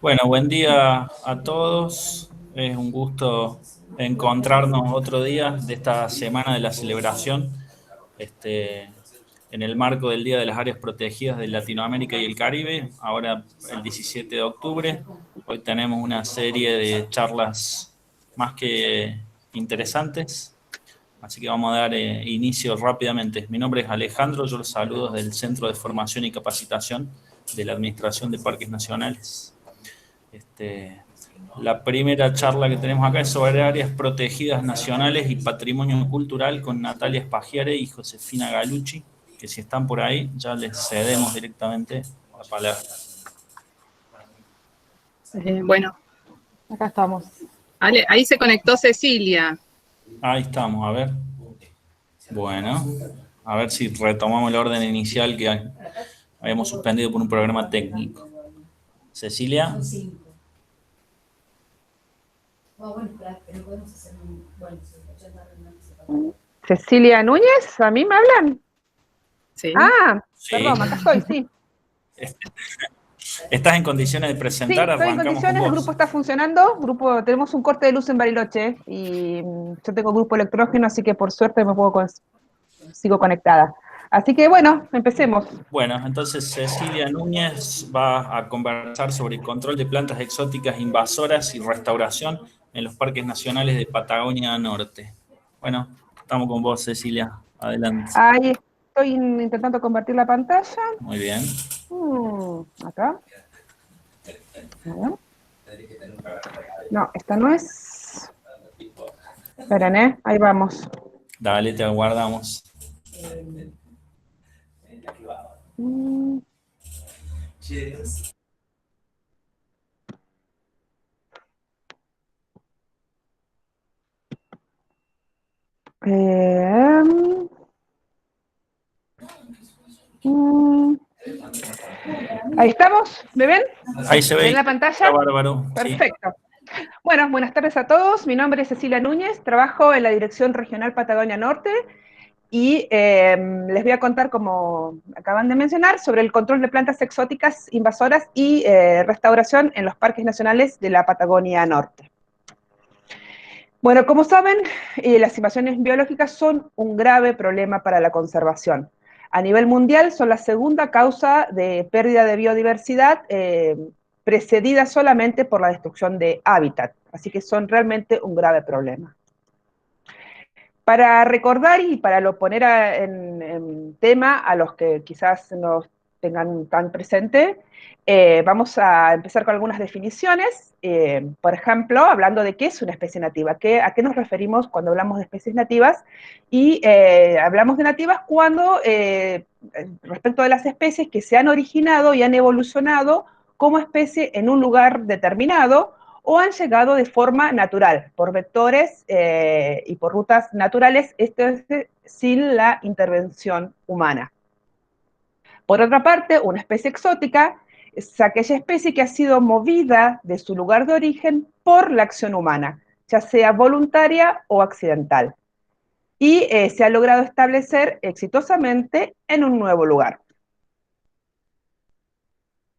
Bueno, buen día a todos. Es un gusto encontrarnos otro día de esta semana de la celebración, este, en el marco del Día de las Áreas Protegidas de Latinoamérica y el Caribe, ahora el 17 de octubre. Hoy tenemos una serie de charlas más que interesantes, así que vamos a dar inicio rápidamente. Mi nombre es Alejandro, yo los saludo desde el Centro de Formación y Capacitación de la Administración de Parques Nacionales. Este, la primera charla que tenemos acá es sobre áreas protegidas nacionales y patrimonio cultural con Natalia Spaghiare y Josefina Galucci, que si están por ahí ya les cedemos directamente la palabra. Bueno, acá estamos. Ahí se conectó Cecilia. Ahí estamos, a ver. Bueno, a ver si retomamos el orden inicial que habíamos suspendido por un programa técnico. Cecilia. Cecilia Núñez, ¿a mí me hablan? Sí. Sí. Perdón, acá estoy, sí. ¿Estás en condiciones de presentar? Sí, estoy en Arrancamos condiciones, con el vos. grupo está funcionando, tenemos un corte de luz en Bariloche y yo tengo grupo electrógeno, así que por suerte sigo conectada. Así que bueno, empecemos. Bueno, entonces Cecilia Núñez va a conversar sobre el control de plantas exóticas invasoras y restauración en los parques nacionales de Patagonia Norte. Bueno, estamos con vos, Cecilia. Adelante. Ahí estoy intentando convertir la pantalla. Muy bien. Acá. A ver. No, esta no es. Esperen, ahí vamos. Dale, te aguardamos. Ahí estamos, ¿me ven? Ahí se ve. ¿Ven la pantalla? Está bárbaro. Perfecto. Sí. Bueno, buenas tardes a todos. Mi nombre es Cecilia Núñez, trabajo en la Dirección Regional Patagonia Norte y les voy a contar, como acaban de mencionar, sobre el control de plantas exóticas invasoras y restauración en los parques nacionales de la Patagonia Norte. Bueno, como saben, las invasiones biológicas son un grave problema para la conservación. A nivel mundial son la segunda causa de pérdida de biodiversidad, precedida solamente por la destrucción de hábitat. Así que son realmente un grave problema. Para recordar y para poner en tema a los que quizás no tengan tan presente, vamos a empezar con algunas definiciones. Por ejemplo, hablando de qué es una especie nativa, a qué nos referimos cuando hablamos de especies nativas, y hablamos de nativas cuando, respecto de las especies que se han originado y han evolucionado como especie en un lugar determinado, o han llegado de forma natural, por vectores y por rutas naturales, esto es sin la intervención humana. Por otra parte, una especie exótica es aquella especie que ha sido movida de su lugar de origen por la acción humana, ya sea voluntaria o accidental, y se ha logrado establecer exitosamente en un nuevo lugar.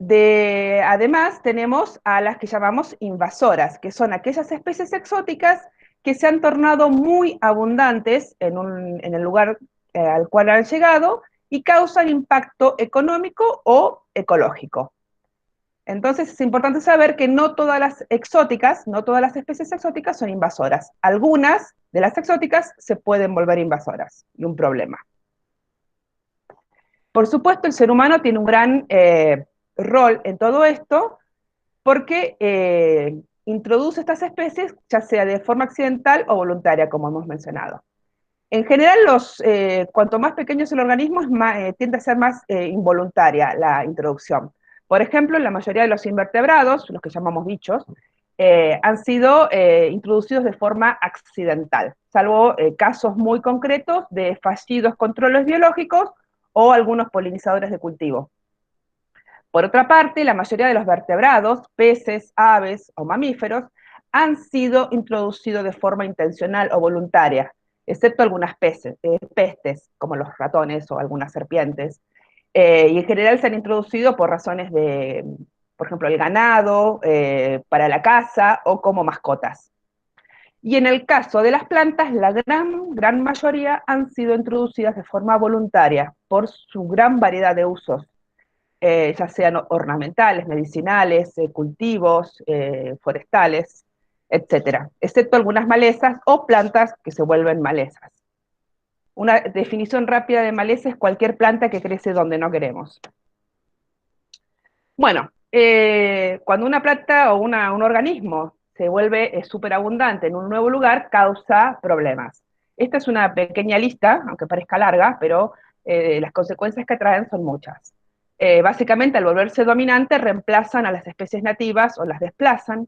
Además, tenemos a las que llamamos invasoras, que son aquellas especies exóticas que se han tornado muy abundantes en el lugar al cual han llegado y causan impacto económico o ecológico. Entonces es importante saber que no todas las exóticas, no todas las especies exóticas son invasoras. Algunas de las exóticas se pueden volver invasoras y un problema. Por supuesto, el ser humano tiene un gran rol en todo esto porque introduce estas especies, ya sea de forma accidental o voluntaria, como hemos mencionado. En general, cuanto más pequeño es el organismo, tiende a ser más involuntaria la introducción. Por ejemplo, la mayoría de los invertebrados, los que llamamos bichos, han sido introducidos de forma accidental, salvo casos muy concretos de fallidos controles biológicos o algunos polinizadores de cultivo. Por otra parte, la mayoría de los vertebrados, peces, aves o mamíferos, han sido introducidos de forma intencional o voluntaria, excepto algunas pestes, como los ratones o algunas serpientes. y en general se han introducido por razones de, por ejemplo, el ganado, para la caza o como mascotas. Y en el caso de las plantas, la gran mayoría han sido introducidas de forma voluntaria por su gran variedad de usos, ya sean ornamentales, medicinales, cultivos, forestales, etcétera, excepto algunas malezas o plantas que se vuelven malezas. Una definición rápida de maleza es cualquier planta que crece donde no queremos. Bueno, cuando una planta o un organismo se vuelve súper abundante en un nuevo lugar, causa problemas. Esta es una pequeña lista, aunque parezca larga, pero las consecuencias que traen son muchas. Básicamente, al volverse dominante, reemplazan a las especies nativas o las desplazan,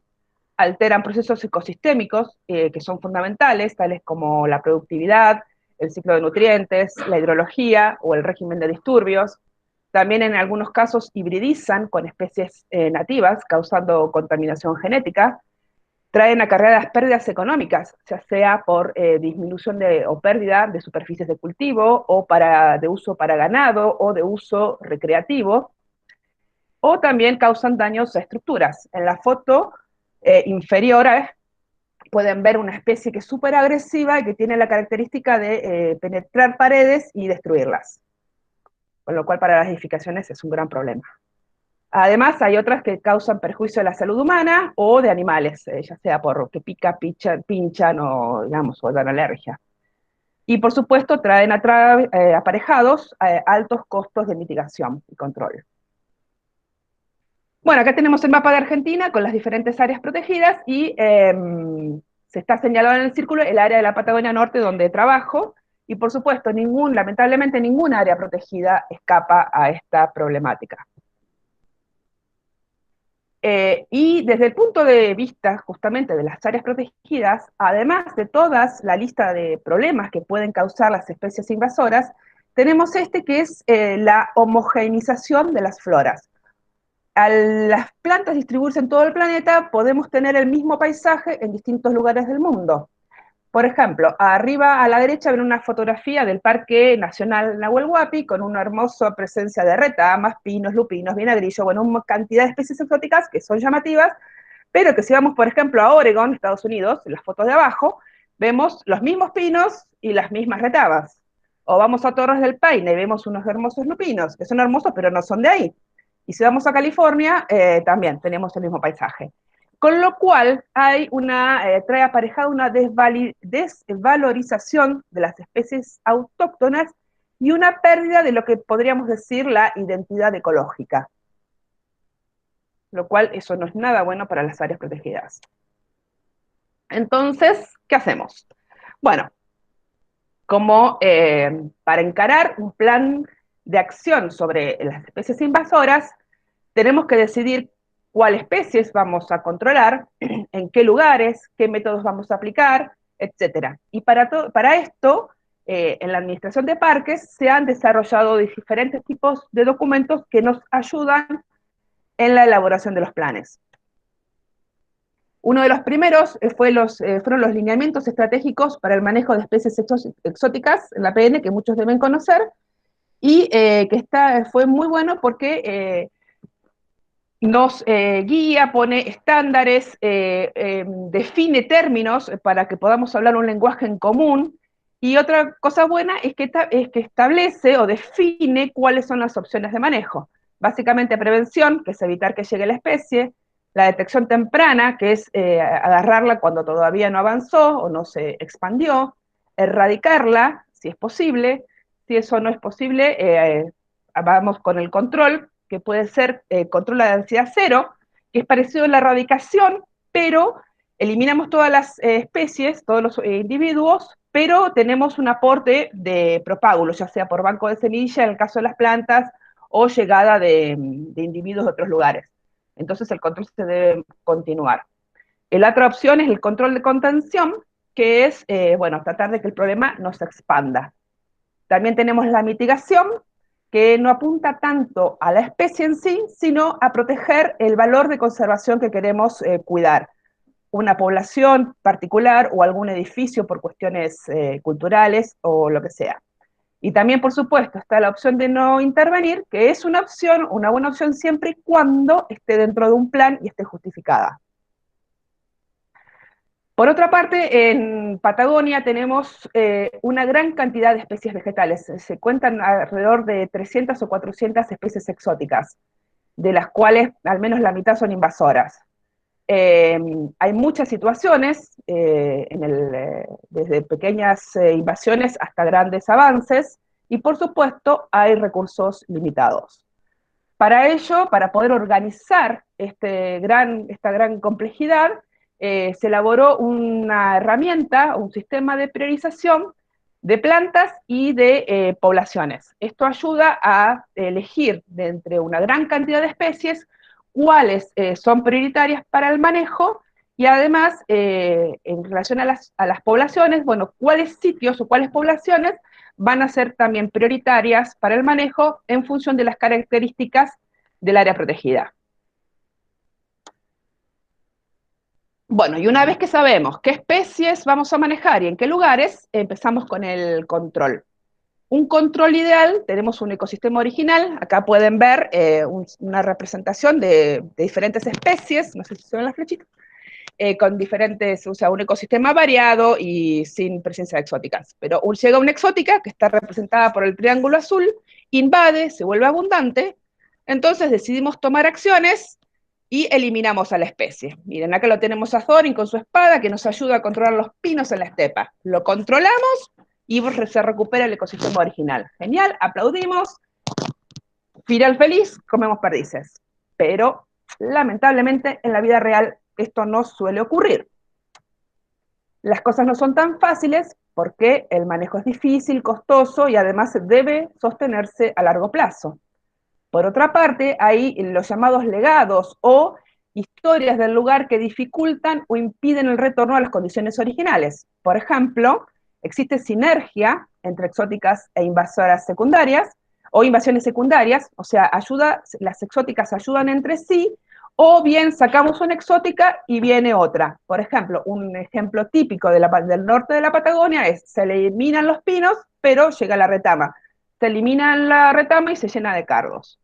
alteran procesos ecosistémicos que son fundamentales, tales como la productividad, el ciclo de nutrientes, la hidrología o el régimen de disturbios. También en algunos casos hibridizan con especies nativas, causando contaminación genética. Traen acarreadas pérdidas económicas, ya sea por disminución o pérdida de superficies de cultivo, o de uso para ganado, o de uso recreativo. O también causan daños a estructuras. En la foto inferior pueden ver una especie que es súper agresiva y que tiene la característica de penetrar paredes y destruirlas, con lo cual para las edificaciones es un gran problema. Además, hay otras que causan perjuicio a la salud humana o de animales, ya sea porque pinchan o, digamos, o dan alergia. Y por supuesto traen aparejados altos costos de mitigación y control. Bueno, acá tenemos el mapa de Argentina con las diferentes áreas protegidas y se está señalado en el círculo el área de la Patagonia Norte donde trabajo, y por supuesto, lamentablemente ningún área protegida escapa a esta problemática. Y desde el punto de vista justamente de las áreas protegidas, además de toda la lista de problemas que pueden causar las especies invasoras, tenemos este que es la homogeneización de las floras. Al las plantas distribuirse en todo el planeta, podemos tener el mismo paisaje en distintos lugares del mundo. Por ejemplo, arriba a la derecha ven una fotografía del Parque Nacional Nahuel Huapi con una hermosa presencia de retamas, pinos, lupinos, vinagrillo, bueno, una cantidad de especies exóticas que son llamativas, pero que si vamos, por ejemplo, a Oregon, Estados Unidos, en las fotos de abajo, vemos los mismos pinos y las mismas retamas. O vamos a Torres del Paine y vemos unos hermosos lupinos, que son hermosos, pero no son de ahí. Y si vamos a California, también tenemos el mismo paisaje. Con lo cual trae aparejada una desvalorización de las especies autóctonas y una pérdida de lo que podríamos decir la identidad ecológica. Lo cual eso no es nada bueno para las áreas protegidas. Entonces, ¿qué hacemos? Bueno, como para encarar un plan de acción sobre las especies invasoras, tenemos que decidir cuáles especies vamos a controlar, en qué lugares, qué métodos vamos a aplicar, etc. Y para esto, en la administración de parques se han desarrollado diferentes tipos de documentos que nos ayudan en la elaboración de los planes. Uno de los primeros fueron los lineamientos estratégicos para el manejo de especies exóticas, la PN, que muchos deben conocer, y que fue muy bueno porque nos guía, pone estándares, define términos para que podamos hablar un lenguaje en común, y otra cosa buena es que establece o define cuáles son las opciones de manejo. Básicamente prevención, que es evitar que llegue la especie, la detección temprana, que es agarrarla cuando todavía no avanzó o no se expandió, erradicarla, si es posible. Si eso no es posible, vamos con el control, que puede ser control de densidad cero, que es parecido a la erradicación, pero eliminamos todas las especies, todos los individuos, pero tenemos un aporte de propágulos, ya sea por banco de semilla, en el caso de las plantas, o llegada de individuos de otros lugares. Entonces el control se debe continuar. La otra opción es el control de contención, que es, bueno, tratar de que el problema no se expanda. También tenemos la mitigación, que no apunta tanto a la especie en sí, sino a proteger el valor de conservación que queremos cuidar. Una población particular o algún edificio por cuestiones culturales o lo que sea. Y también, por supuesto, está la opción de no intervenir, que es una opción, una buena opción siempre y cuando esté dentro de un plan y esté justificada. Por otra parte, en Patagonia tenemos una gran cantidad de especies vegetales. Se cuentan alrededor de 300 o 400 especies exóticas, de las cuales al menos la mitad son invasoras. Hay muchas situaciones, desde pequeñas invasiones hasta grandes avances, y por supuesto hay recursos limitados. Para ello, para poder organizar esta gran complejidad, se elaboró una herramienta, un sistema de priorización de plantas y de poblaciones. Esto ayuda a elegir de entre una gran cantidad de especies cuáles son prioritarias para el manejo y además, en relación a las poblaciones, bueno, cuáles sitios o cuáles poblaciones van a ser también prioritarias para el manejo en función de las características del área protegida. Bueno, y una vez que sabemos qué especies vamos a manejar y en qué lugares, empezamos con el control. Un control ideal, tenemos un ecosistema original, acá pueden ver una representación de diferentes especies, no sé si se ven las flechitas, con diferentes, o sea, un ecosistema variado y sin presencia de exóticas. Pero llega una exótica, que está representada por el triángulo azul, invade, se vuelve abundante, entonces decidimos tomar acciones y eliminamos a la especie. Miren, acá lo tenemos a Thorin con su espada, que nos ayuda a controlar los pinos en la estepa. Lo controlamos y se recupera el ecosistema original. Genial, aplaudimos, final feliz, comemos perdices. Pero, lamentablemente, en la vida real esto no suele ocurrir. Las cosas no son tan fáciles porque el manejo es difícil, costoso y además debe sostenerse a largo plazo. Por otra parte, hay los llamados legados o historias del lugar que dificultan o impiden el retorno a las condiciones originales. Por ejemplo, existe sinergia entre exóticas e invasoras secundarias o invasiones secundarias, o sea, las exóticas ayudan entre sí, o bien sacamos una exótica y viene otra. Por ejemplo, un ejemplo típico del norte de la Patagonia es, se eliminan los pinos, pero llega la retama. Se elimina la retama y se llena de cardos.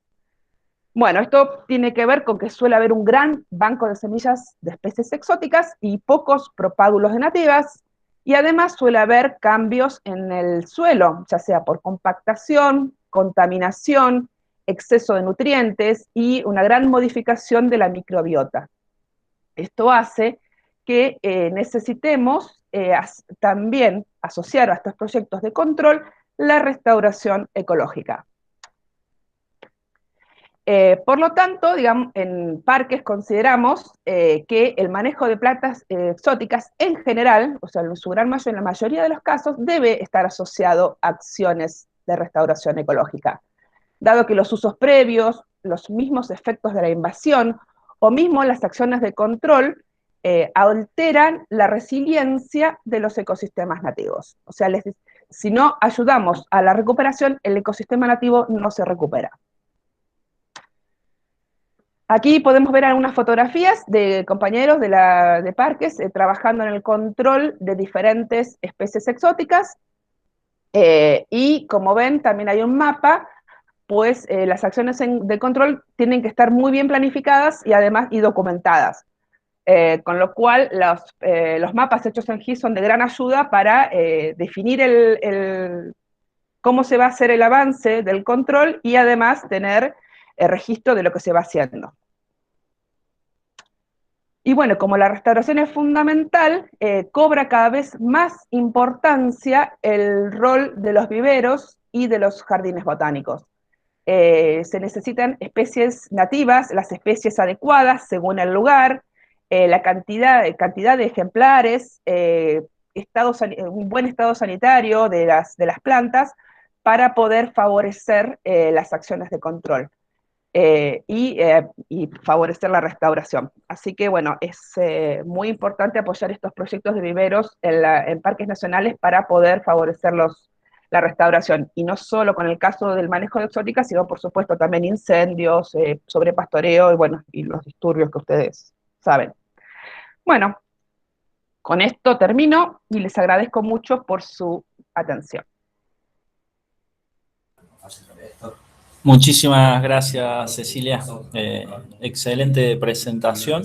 Bueno, esto tiene que ver con que suele haber un gran banco de semillas de especies exóticas y pocos propágulos de nativas, y además suele haber cambios en el suelo, ya sea por compactación, contaminación, exceso de nutrientes y una gran modificación de la microbiota. Esto hace que necesitemos también asociar a estos proyectos de control la restauración ecológica. Por lo tanto, digamos, en parques consideramos que el manejo de plantas exóticas en general, o sea, en su gran mayoría, en la mayoría de los casos, debe estar asociado a acciones de restauración ecológica, dado que los usos previos, los mismos efectos de la invasión o mismo las acciones de control alteran la resiliencia de los ecosistemas nativos. O sea, si no ayudamos a la recuperación, el ecosistema nativo no se recupera. Aquí podemos ver algunas fotografías de compañeros de parques trabajando en el control de diferentes especies exóticas, y como ven también hay un mapa, pues las acciones de control tienen que estar muy bien planificadas y además documentadas, con lo cual los mapas hechos en GIS son de gran ayuda para definir cómo se va a hacer el avance del control y además tener registro de lo que se va haciendo. Y bueno, como la restauración es fundamental, cobra cada vez más importancia el rol de los viveros y de los jardines botánicos. Se necesitan especies nativas, las especies adecuadas según el lugar, la cantidad de ejemplares, un buen estado sanitario de las plantas para poder favorecer las acciones de control. Y favorecer la restauración. Así que, bueno, es muy importante apoyar estos proyectos de viveros en parques nacionales para poder favorecer la restauración. Y no solo con el caso del manejo de exóticas, sino, por supuesto, también incendios, sobrepastoreo y, bueno, y los disturbios que ustedes saben. Bueno, con esto termino y les agradezco mucho por su atención. Muchísimas gracias, Cecilia. Excelente presentación.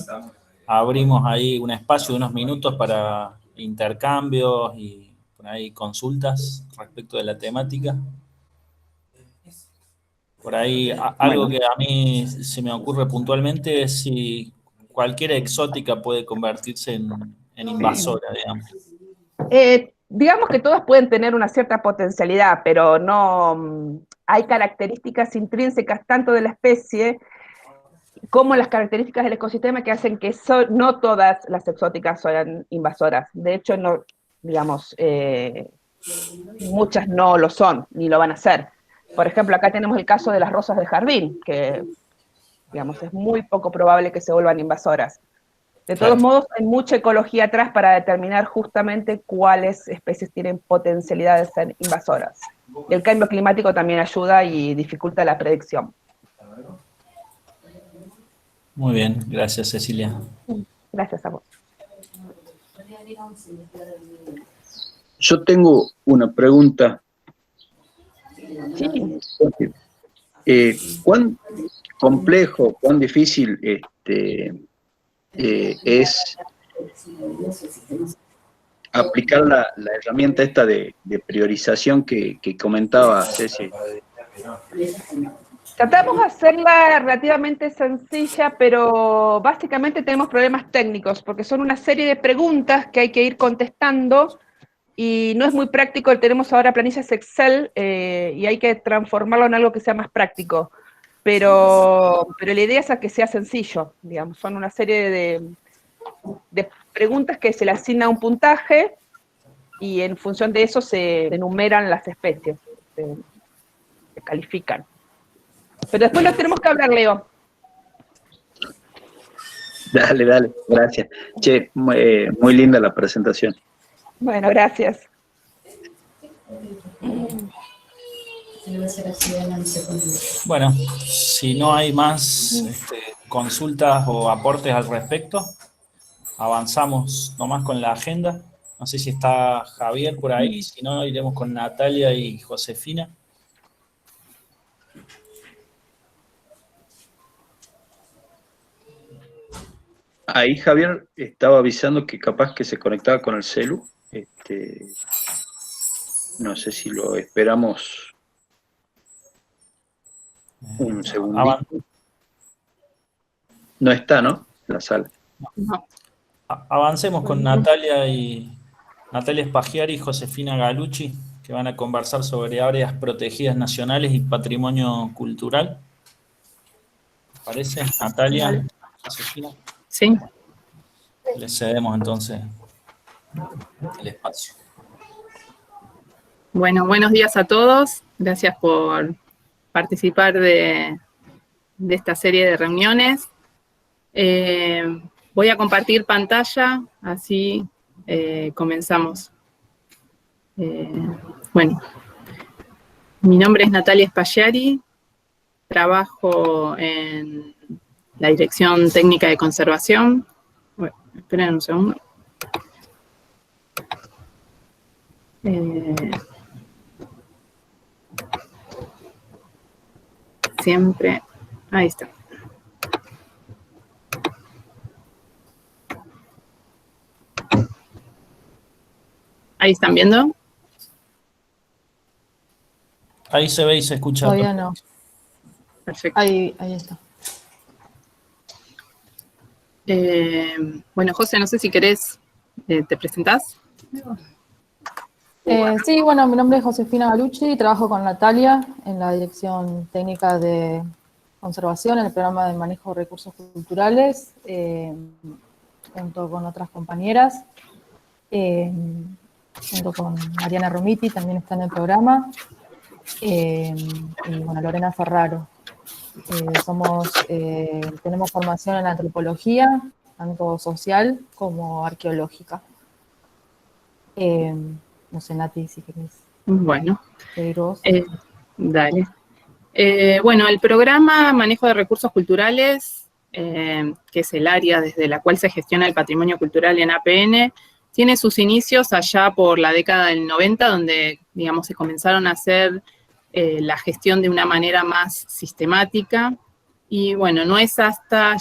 Abrimos ahí un espacio de unos minutos para intercambios y por ahí consultas respecto de la temática. Por ahí algo que a mí se me ocurre puntualmente es si cualquier exótica puede convertirse en invasora, digamos. Digamos que todas pueden tener una cierta potencialidad, pero no hay características intrínsecas tanto de la especie como las características del ecosistema que hacen que no todas las exóticas sean invasoras. De hecho, no, digamos, muchas no lo son, ni lo van a ser. Por ejemplo, acá tenemos el caso de las rosas de jardín, que, digamos, es muy poco probable que se vuelvan invasoras. De todos modos, hay mucha ecología atrás para determinar justamente cuáles especies tienen potencialidad de ser invasoras. Y el cambio climático también ayuda y dificulta la predicción. Muy bien, gracias, Cecilia. Gracias a vos. Yo tengo una pregunta. Sí. ¿Cuán complejo, cuán difícil es aplicar la herramienta esta de priorización que comentaba Ceci? Tratamos de hacerla relativamente sencilla, pero básicamente tenemos problemas técnicos, porque son una serie de preguntas que hay que ir contestando, y no es muy práctico. Tenemos ahora planillas Excel, y hay que transformarlo en algo que sea más práctico. Pero la idea es a que sea sencillo, digamos. Son una serie de preguntas que se le asigna un puntaje, y en función de eso se enumeran las especies, se califican. Pero después nos tenemos que hablar, Leo. Dale, gracias. Che, muy linda la presentación. Bueno, gracias. Bueno, si no hay más consultas o aportes al respecto, avanzamos nomás con la agenda. No sé si está Javier por ahí, si no, iremos con Natalia y Josefina. Ahí Javier estaba avisando que capaz que se conectaba con el celu. No sé si lo esperamos un segundito. No está, ¿no? En la sala. No. Avancemos con Natalia Spaghiari y Josefina Galucci, que van a conversar sobre áreas protegidas nacionales y patrimonio cultural. ¿Te parece, Natalia? Vale. Josefina. Sí. Le cedemos entonces el espacio. Bueno, buenos días a todos. Gracias por participar de esta serie de reuniones. Voy a compartir pantalla, así comenzamos. Bueno, mi nombre es Natalia Spaghiari, trabajo en la Dirección Técnica de Conservación. Bueno, esperen un segundo. Siempre, ahí está. ¿Ahí están viendo? Ahí se ve y se escucha. Todavía no. Perfecto. Ahí está. Bueno, José, no sé si querés, ¿te presentás? Sí, bueno, mi nombre es Josefina Galucci y trabajo con Natalia en la Dirección Técnica de Conservación, en el programa de manejo de recursos culturales, junto con otras compañeras, junto con Mariana Romiti, también está en el programa, y bueno, Lorena Ferraro. Tenemos formación en antropología, tanto social como arqueológica. No sé, Nati, si querés. Bueno, Seguir vos. dale. Bueno, el programa Manejo de Recursos Culturales, que es el área desde la cual se gestiona el patrimonio cultural en APN, tiene sus inicios allá por la década del 90, donde, digamos, se comenzaron a hacer la gestión de una manera más sistemática. Y bueno, no es hasta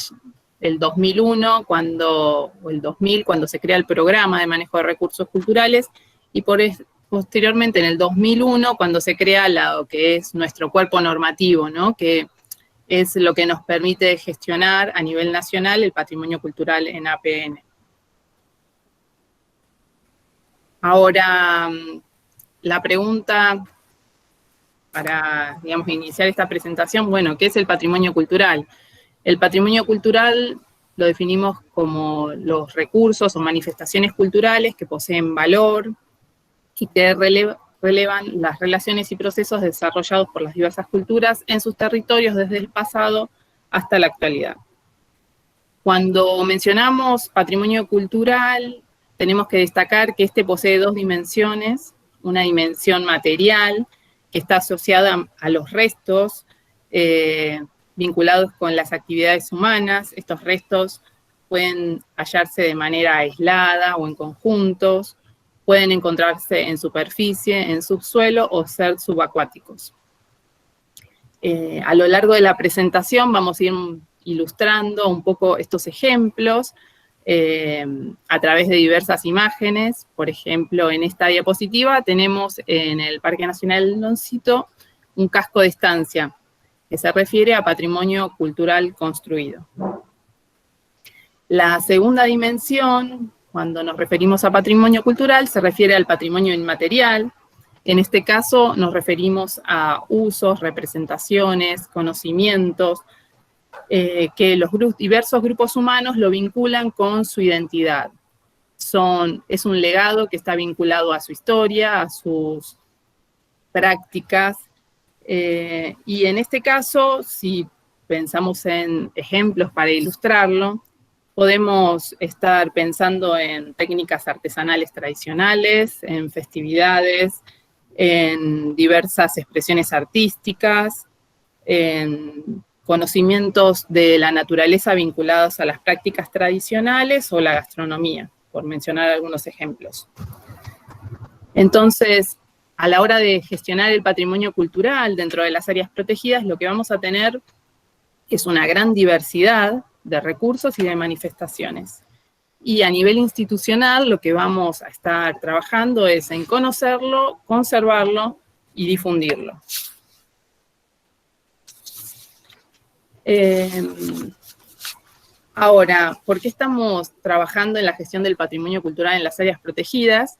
el 2001 o el 2000 cuando se crea el programa de manejo de recursos culturales, y posteriormente en el 2001 cuando se crea lo que es nuestro cuerpo normativo, ¿no? Que es lo que nos permite gestionar a nivel nacional el patrimonio cultural en APN. Ahora, la pregunta para, digamos, iniciar esta presentación, bueno, ¿qué es el patrimonio cultural? El patrimonio cultural lo definimos como los recursos o manifestaciones culturales que poseen valor y que relevan las relaciones y procesos desarrollados por las diversas culturas en sus territorios desde el pasado hasta la actualidad. Cuando mencionamos patrimonio cultural, tenemos que destacar que este posee dos dimensiones, una dimensión material, que está asociada a los restos vinculados con las actividades humanas. Estos restos pueden hallarse de manera aislada o en conjuntos, pueden encontrarse en superficie, en subsuelo o ser subacuáticos. A lo largo de la presentación vamos a ir ilustrando un poco estos ejemplos a través de diversas imágenes. Por ejemplo, en esta diapositiva tenemos en el Parque Nacional del Loncito un casco de estancia, que se refiere a patrimonio cultural construido. La segunda dimensión, cuando nos referimos a patrimonio cultural, se refiere al patrimonio inmaterial. En este caso nos referimos a usos, representaciones, conocimientos, que los diversos grupos humanos lo vinculan con su identidad. Es un legado que está vinculado a su historia, a sus prácticas, y en este caso, si pensamos en ejemplos para ilustrarlo, podemos estar pensando en técnicas artesanales tradicionales, en festividades, en diversas expresiones artísticas, en conocimientos de la naturaleza vinculados a las prácticas tradicionales o la gastronomía, por mencionar algunos ejemplos. Entonces, a la hora de gestionar el patrimonio cultural dentro de las áreas protegidas, lo que vamos a tener es una gran diversidad de recursos y de manifestaciones. Y a nivel institucional, lo que vamos a estar trabajando es en conocerlo, conservarlo y difundirlo. Ahora, ¿por qué estamos trabajando en la gestión del patrimonio cultural en las áreas protegidas?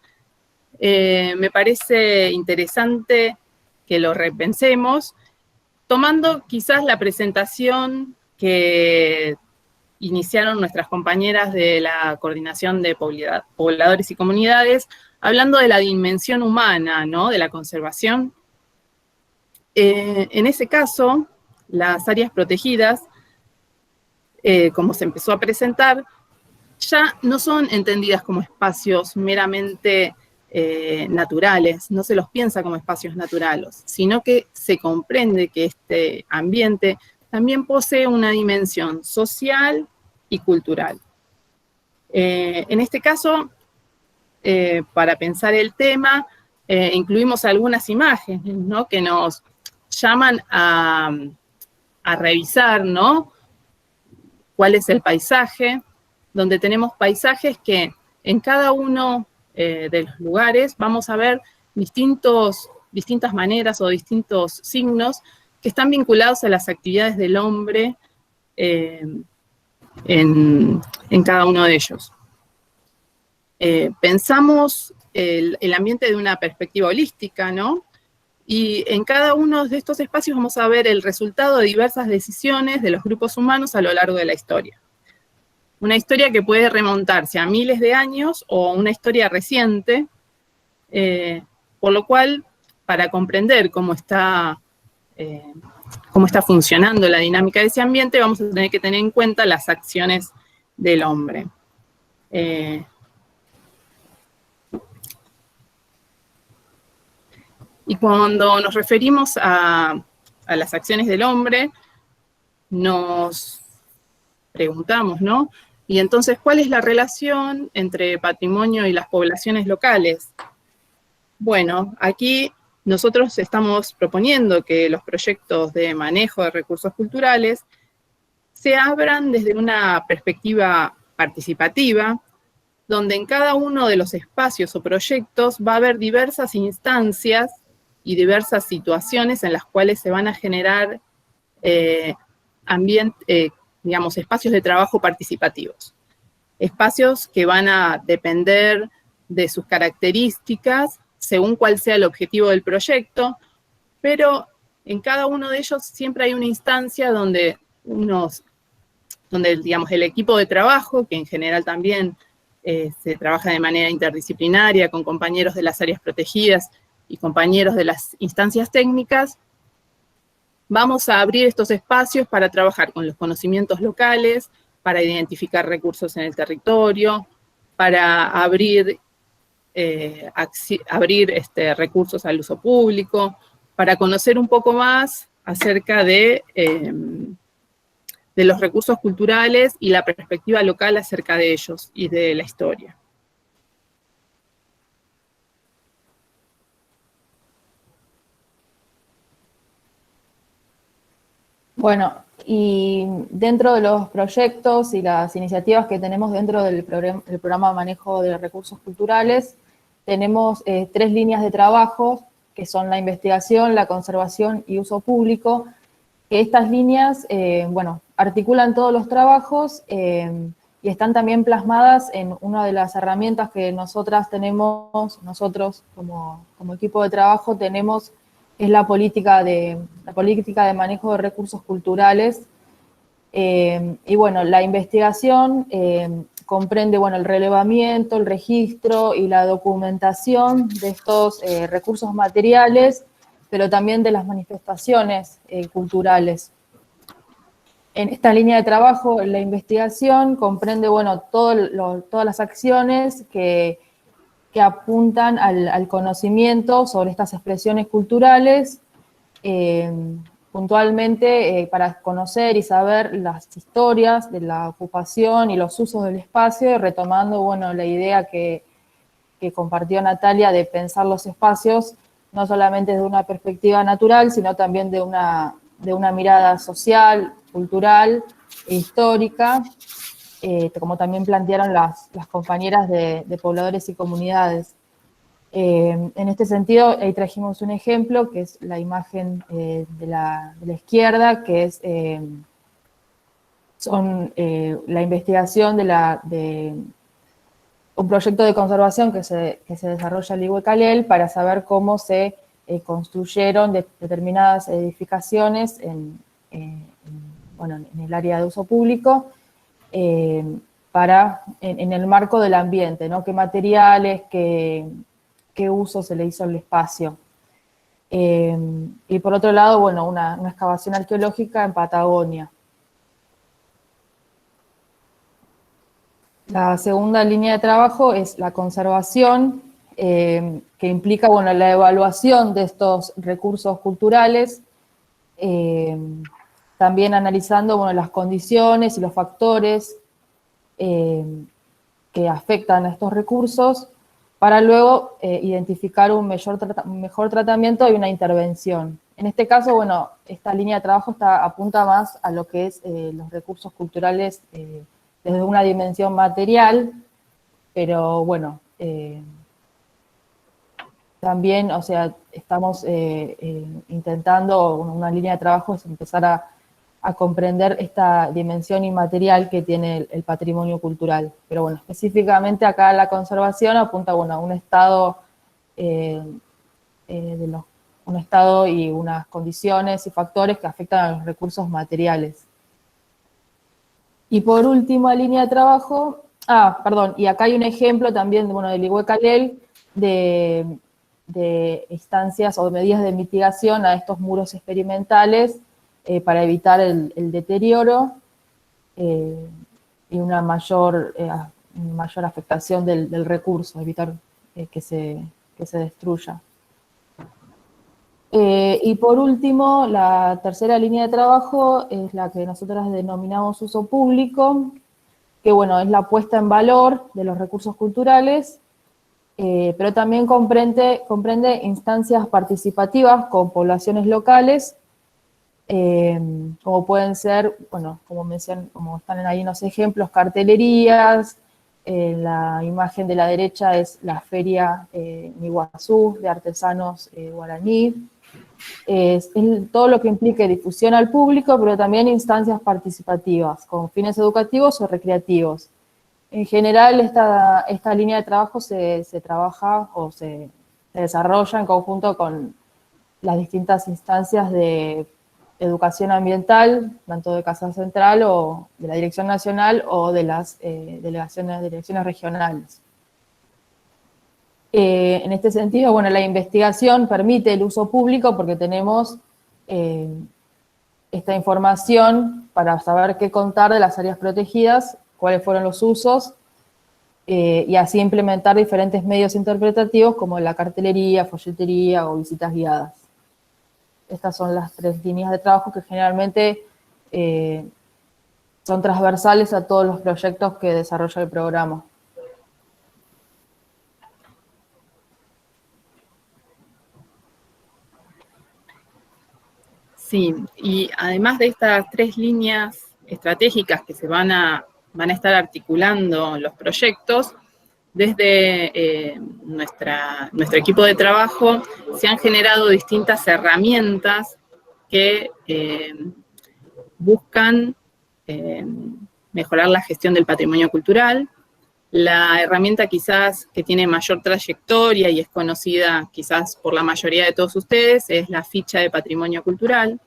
Me parece interesante que lo repensemos, tomando quizás la presentación que iniciaron nuestras compañeras de la Coordinación de Pobladores y Comunidades, hablando de la dimensión humana, ¿no? De la conservación. En ese caso, las áreas protegidas, como se empezó a presentar, ya no son entendidas como espacios meramente naturales, no se los piensa como espacios naturales, sino que se comprende que este ambiente también posee una dimensión social y cultural. En este caso, para pensar el tema, incluimos algunas imágenes, ¿no? Que nos llaman a revisar, ¿no? Cuál es el paisaje, donde tenemos paisajes que en cada uno de los lugares vamos a ver distintas maneras o distintos signos que están vinculados a las actividades del hombre en cada uno de ellos. Pensamos el ambiente de una perspectiva holística, ¿no? Y en cada uno de estos espacios vamos a ver el resultado de diversas decisiones de los grupos humanos a lo largo de la historia. Una historia que puede remontarse a miles de años o una historia reciente, por lo cual, para comprender cómo está funcionando la dinámica de ese ambiente, vamos a tener que tener en cuenta las acciones del hombre. Y cuando nos referimos a las acciones del hombre, nos preguntamos, ¿no? Y entonces, ¿cuál es la relación entre patrimonio y las poblaciones locales? Bueno, aquí nosotros estamos proponiendo que los proyectos de manejo de recursos culturales se abran desde una perspectiva participativa, donde en cada uno de los espacios o proyectos va a haber diversas instancias y diversas situaciones en las cuales se van a generar digamos, espacios de trabajo participativos. Espacios que van a depender de sus características según cuál sea el objetivo del proyecto, pero en cada uno de ellos siempre hay una instancia donde digamos, el equipo de trabajo, que en general también se trabaja de manera interdisciplinaria con compañeros de las áreas protegidas y compañeros de las instancias técnicas, vamos a abrir estos espacios para trabajar con los conocimientos locales, para identificar recursos en el territorio, para abrir recursos al uso público, para conocer un poco más acerca de los recursos culturales y la perspectiva local acerca de ellos y de la historia. Bueno, y dentro de los proyectos y las iniciativas que tenemos dentro del programa de manejo de recursos culturales, tenemos 3 líneas de trabajo, que son la investigación, la conservación y uso público, que estas líneas, bueno, articulan todos los trabajos y están también plasmadas en una de las herramientas que nosotros como equipo de trabajo tenemos, es la política de manejo de recursos culturales. Y bueno, la investigación comprende, bueno, el relevamiento, el registro y la documentación de estos recursos materiales, pero también de las manifestaciones culturales. En esta línea de trabajo, la investigación comprende, bueno, todas las acciones que apuntan al conocimiento sobre estas expresiones culturales, puntualmente para conocer y saber las historias de la ocupación y los usos del espacio, retomando, bueno, la idea que compartió Natalia de pensar los espacios no solamente desde una perspectiva natural, sino también de una mirada social, cultural e histórica, como también plantearon las compañeras de pobladores y comunidades. En este sentido, ahí trajimos un ejemplo, que es la imagen de la izquierda, que es la investigación de un proyecto de conservación que se desarrolla en Iguecalel para saber cómo se construyeron determinadas edificaciones en el área de uso público, en el marco del ambiente, ¿no? ¿Qué materiales, qué uso se le hizo al espacio? Y por otro lado, bueno, una excavación arqueológica en Patagonia. La segunda línea de trabajo es la conservación, que implica, bueno, la evaluación de estos recursos culturales, también analizando, bueno, las condiciones y los factores que afectan a estos recursos, para luego identificar un mejor tratamiento y una intervención. En este caso, bueno, esta línea de trabajo apunta más a lo que es los recursos culturales desde una dimensión material, pero bueno, también, o sea, estamos intentando, una línea de trabajo es empezar a comprender esta dimensión inmaterial que tiene el patrimonio cultural. Pero bueno, específicamente acá la conservación apunta, bueno, a un estado, un estado y unas condiciones y factores que afectan a los recursos materiales. Y por último, línea de trabajo, y acá hay un ejemplo también, bueno, del Iguecalel, de instancias o medidas de mitigación a estos muros experimentales para evitar el deterioro y una mayor afectación del recurso, evitar que se destruya. Y por último, la tercera línea de trabajo es la que nosotras denominamos uso público, que bueno, es la puesta en valor de los recursos culturales pero también comprende instancias participativas con poblaciones locales, como pueden ser, bueno, como están ahí unos ejemplos, cartelerías. La imagen de la derecha es la feria en Iguazú de artesanos guaraní. Es todo lo que implique difusión al público, pero también instancias participativas con fines educativos o recreativos. En general, esta línea de trabajo se trabaja o se desarrolla en conjunto con las distintas instancias de educación ambiental, tanto de Casa Central o de la Dirección Nacional o de las direcciones regionales. En este sentido, bueno, la investigación permite el uso público porque tenemos esta información para saber qué contar de las áreas protegidas, cuáles fueron los usos, y así implementar diferentes medios interpretativos como la cartelería, folletería o visitas guiadas. Estas son las 3 líneas de trabajo que generalmente son transversales a todos los proyectos que desarrolla el programa. Sí, y además de estas 3 líneas estratégicas que se van a estar articulando los proyectos, desde nuestro equipo de trabajo se han generado distintas herramientas que buscan mejorar la gestión del patrimonio cultural. La herramienta quizás que tiene mayor trayectoria y es conocida quizás por la mayoría de todos ustedes es la ficha de patrimonio cultural.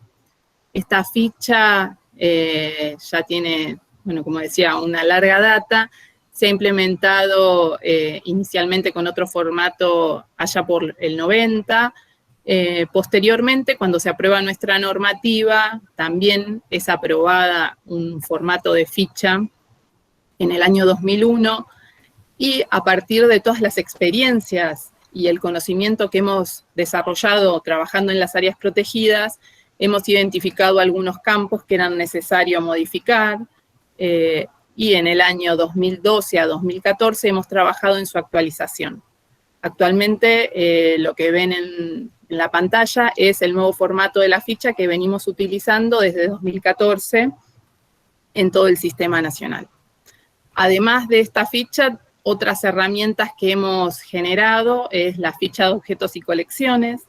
Esta ficha ya tiene, bueno, como decía, una larga data. Se ha implementado inicialmente con otro formato allá por el 90. Posteriormente, cuando se aprueba nuestra normativa, también es aprobada un formato de ficha en el año 2001. Y a partir de todas las experiencias y el conocimiento que hemos desarrollado trabajando en las áreas protegidas, hemos identificado algunos campos que eran necesario modificar, y en el año 2012 a 2014 hemos trabajado en su actualización. Actualmente lo que ven en la pantalla es el nuevo formato de la ficha que venimos utilizando desde 2014 en todo el sistema nacional. Además de esta ficha, otras herramientas que hemos generado es la ficha de objetos y colecciones,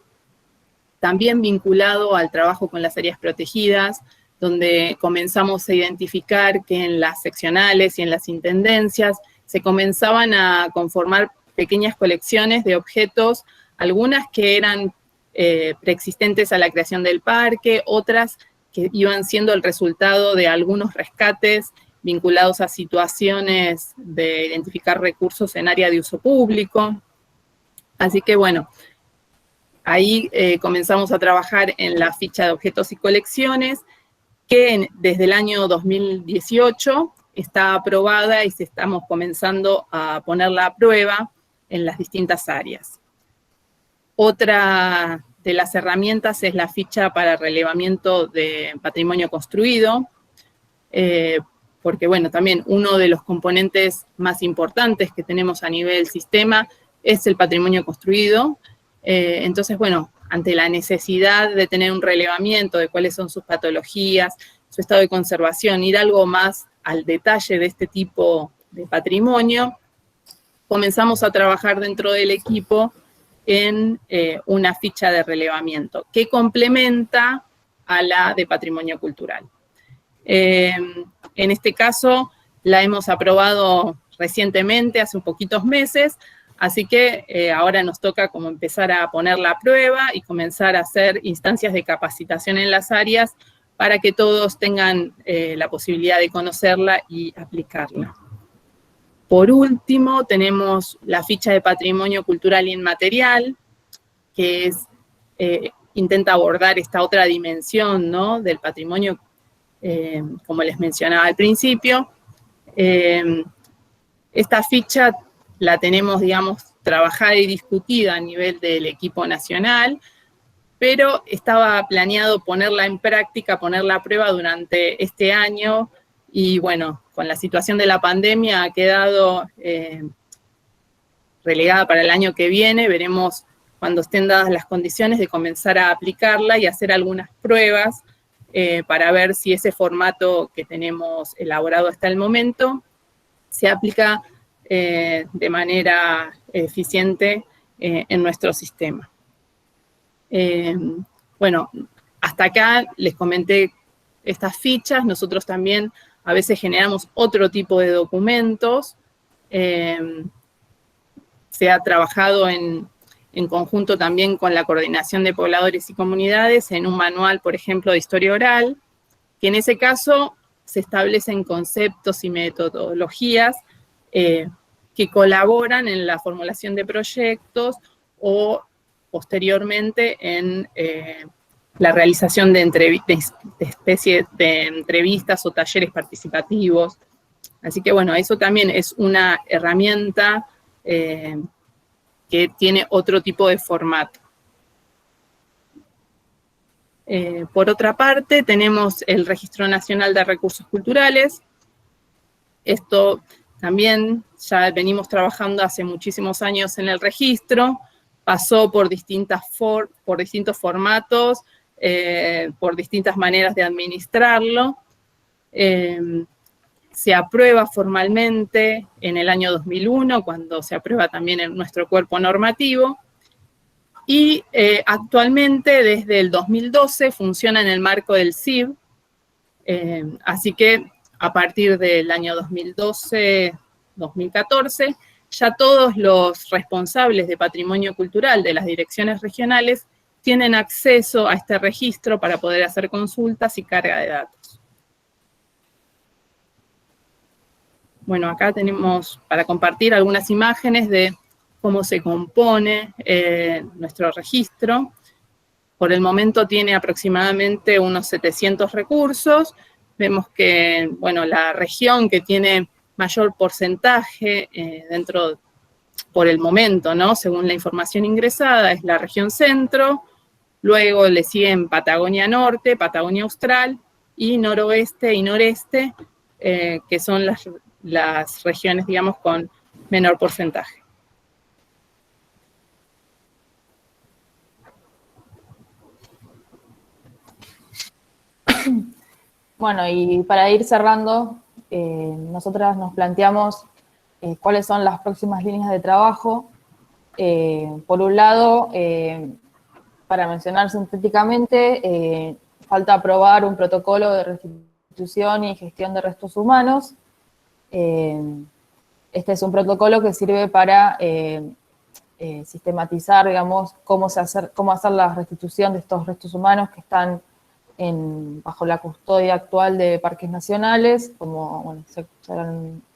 también vinculado al trabajo con las áreas protegidas, donde comenzamos a identificar que en las seccionales y en las intendencias se comenzaban a conformar pequeñas colecciones de objetos, algunas que eran preexistentes a la creación del parque, otras que iban siendo el resultado de algunos rescates vinculados a situaciones de identificar recursos en área de uso público. Así que bueno, ahí comenzamos a trabajar en la ficha de objetos y colecciones, que desde el año 2018 está aprobada y estamos comenzando a ponerla a prueba en las distintas áreas. Otra de las herramientas es la ficha para relevamiento de patrimonio construido, porque bueno, también uno de los componentes más importantes que tenemos a nivel sistema es el patrimonio construido. Entonces, bueno, ante la necesidad de tener un relevamiento de cuáles son sus patologías, su estado de conservación, ir algo más al detalle de este tipo de patrimonio, comenzamos a trabajar dentro del equipo en una ficha de relevamiento que complementa a la de patrimonio cultural. En este caso, la hemos aprobado recientemente, hace un poquitos meses, así que ahora nos toca como empezar a ponerla a prueba y comenzar a hacer instancias de capacitación en las áreas para que todos tengan la posibilidad de conocerla y aplicarla. Por último, tenemos la ficha de patrimonio cultural inmaterial, que intenta abordar esta otra dimensión, ¿no?, del patrimonio, como les mencionaba al principio. Esta ficha la tenemos, digamos, trabajada y discutida a nivel del equipo nacional, pero estaba planeado ponerla en práctica, ponerla a prueba durante este año, y bueno, con la situación de la pandemia ha quedado relegada para el año que viene. Veremos cuando estén dadas las condiciones de comenzar a aplicarla y hacer algunas pruebas para ver si ese formato que tenemos elaborado hasta el momento se aplica de manera eficiente en nuestro sistema. Bueno, hasta acá les comenté estas fichas. Nosotros también a veces generamos otro tipo de documentos. Se ha trabajado en conjunto también con la Coordinación de Pobladores y Comunidades en un manual, por ejemplo, de historia oral, que en ese caso se establecen conceptos y metodologías que colaboran en la formulación de proyectos o posteriormente en la realización de entrevistas o talleres participativos. Así que bueno, eso también es una herramienta que tiene otro tipo de formato. Por otra parte, tenemos el Registro Nacional de Recursos Culturales. Esto también ya venimos trabajando hace muchísimos años en el registro, pasó por distintos formatos, por distintas maneras de administrarlo. Se aprueba formalmente en el año 2001, cuando se aprueba también en nuestro cuerpo normativo, y actualmente desde el 2012 funciona en el marco del CIB, así que a partir del año 2012-2014, ya todos los responsables de patrimonio cultural de las direcciones regionales tienen acceso a este registro para poder hacer consultas y carga de datos. Bueno, acá tenemos para compartir algunas imágenes de cómo se compone nuestro registro. Por el momento tiene aproximadamente unos 700 recursos. Vemos que, bueno, la región que tiene mayor porcentaje por el momento, ¿no? Según la información ingresada, es la región centro. Luego le siguen Patagonia Norte, Patagonia Austral y Noroeste y Noreste, que son las regiones, digamos, con menor porcentaje. Bueno, y para ir cerrando, nosotras nos planteamos cuáles son las próximas líneas de trabajo. Por un lado, para mencionar sintéticamente, falta aprobar un protocolo de restitución y gestión de restos humanos. Este es un protocolo que sirve para sistematizar, digamos, cómo hacer la restitución de estos restos humanos que están bajo la custodia actual de parques nacionales, como bueno,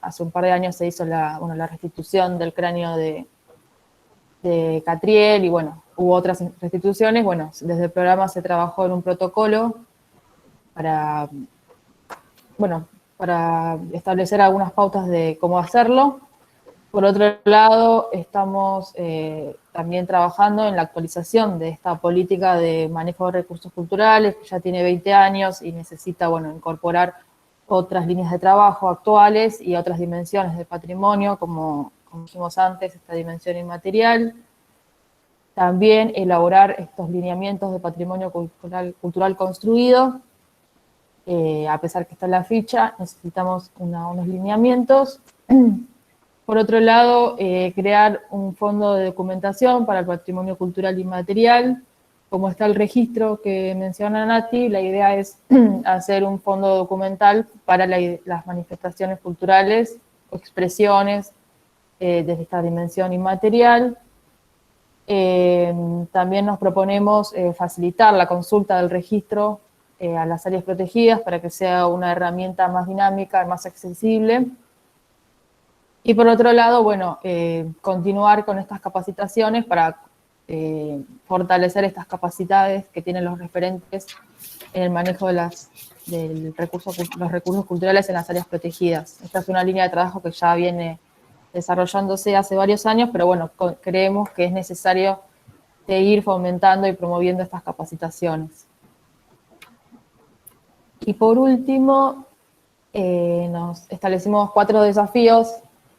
hace un par de años se hizo la restitución del cráneo de Catriel, y bueno, hubo otras restituciones. Bueno, desde el programa se trabajó en un protocolo para establecer algunas pautas de cómo hacerlo. Por otro lado, estamos también trabajando en la actualización de esta política de manejo de recursos culturales, que ya tiene 20 años y necesita, bueno, incorporar otras líneas de trabajo actuales y otras dimensiones de patrimonio, como dijimos antes, esta dimensión inmaterial. También elaborar estos lineamientos de patrimonio cultural construido. A pesar que está en la ficha, necesitamos unos lineamientos. Por otro lado, crear un fondo de documentación para el patrimonio cultural inmaterial. Como está el registro que menciona Nati, la idea es hacer un fondo documental para las manifestaciones culturales o expresiones desde esta dimensión inmaterial. También nos proponemos facilitar la consulta del registro a las áreas protegidas para que sea una herramienta más dinámica, más accesible. Y por otro lado, bueno, continuar con estas capacitaciones para fortalecer estas capacidades que tienen los referentes en el manejo de los recursos culturales en las áreas protegidas. Esta es una línea de trabajo que ya viene desarrollándose hace varios años, pero bueno, creemos que es necesario seguir fomentando y promoviendo estas capacitaciones. Y por último, nos establecimos 4 desafíos,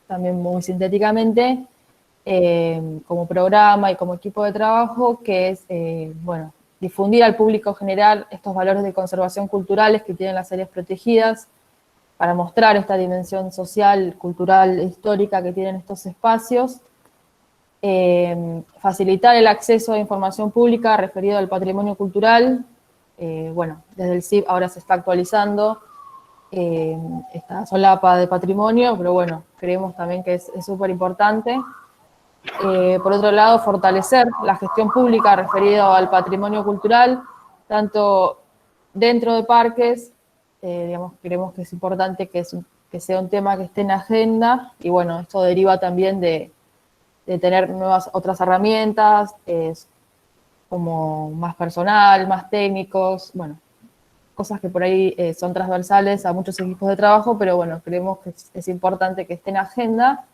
también muy sintéticamente, como programa y como equipo de trabajo, que es, bueno, difundir al público general estos valores de conservación culturales que tienen las áreas protegidas, para mostrar esta dimensión social, cultural, histórica que tienen estos espacios, facilitar el acceso a información pública referido al patrimonio cultural. Bueno, desde el CIP ahora se está actualizando esta solapa de patrimonio, pero bueno, creemos también que es súper importante. Por otro lado, fortalecer la gestión pública referida al patrimonio cultural, tanto dentro de parques, digamos, creemos que es importante que sea un tema que esté en agenda, y bueno, esto deriva también de tener otras herramientas, como más personal, más técnicos, bueno, cosas que por ahí son transversales a muchos equipos de trabajo, pero bueno, creemos que es importante que esté en agenda.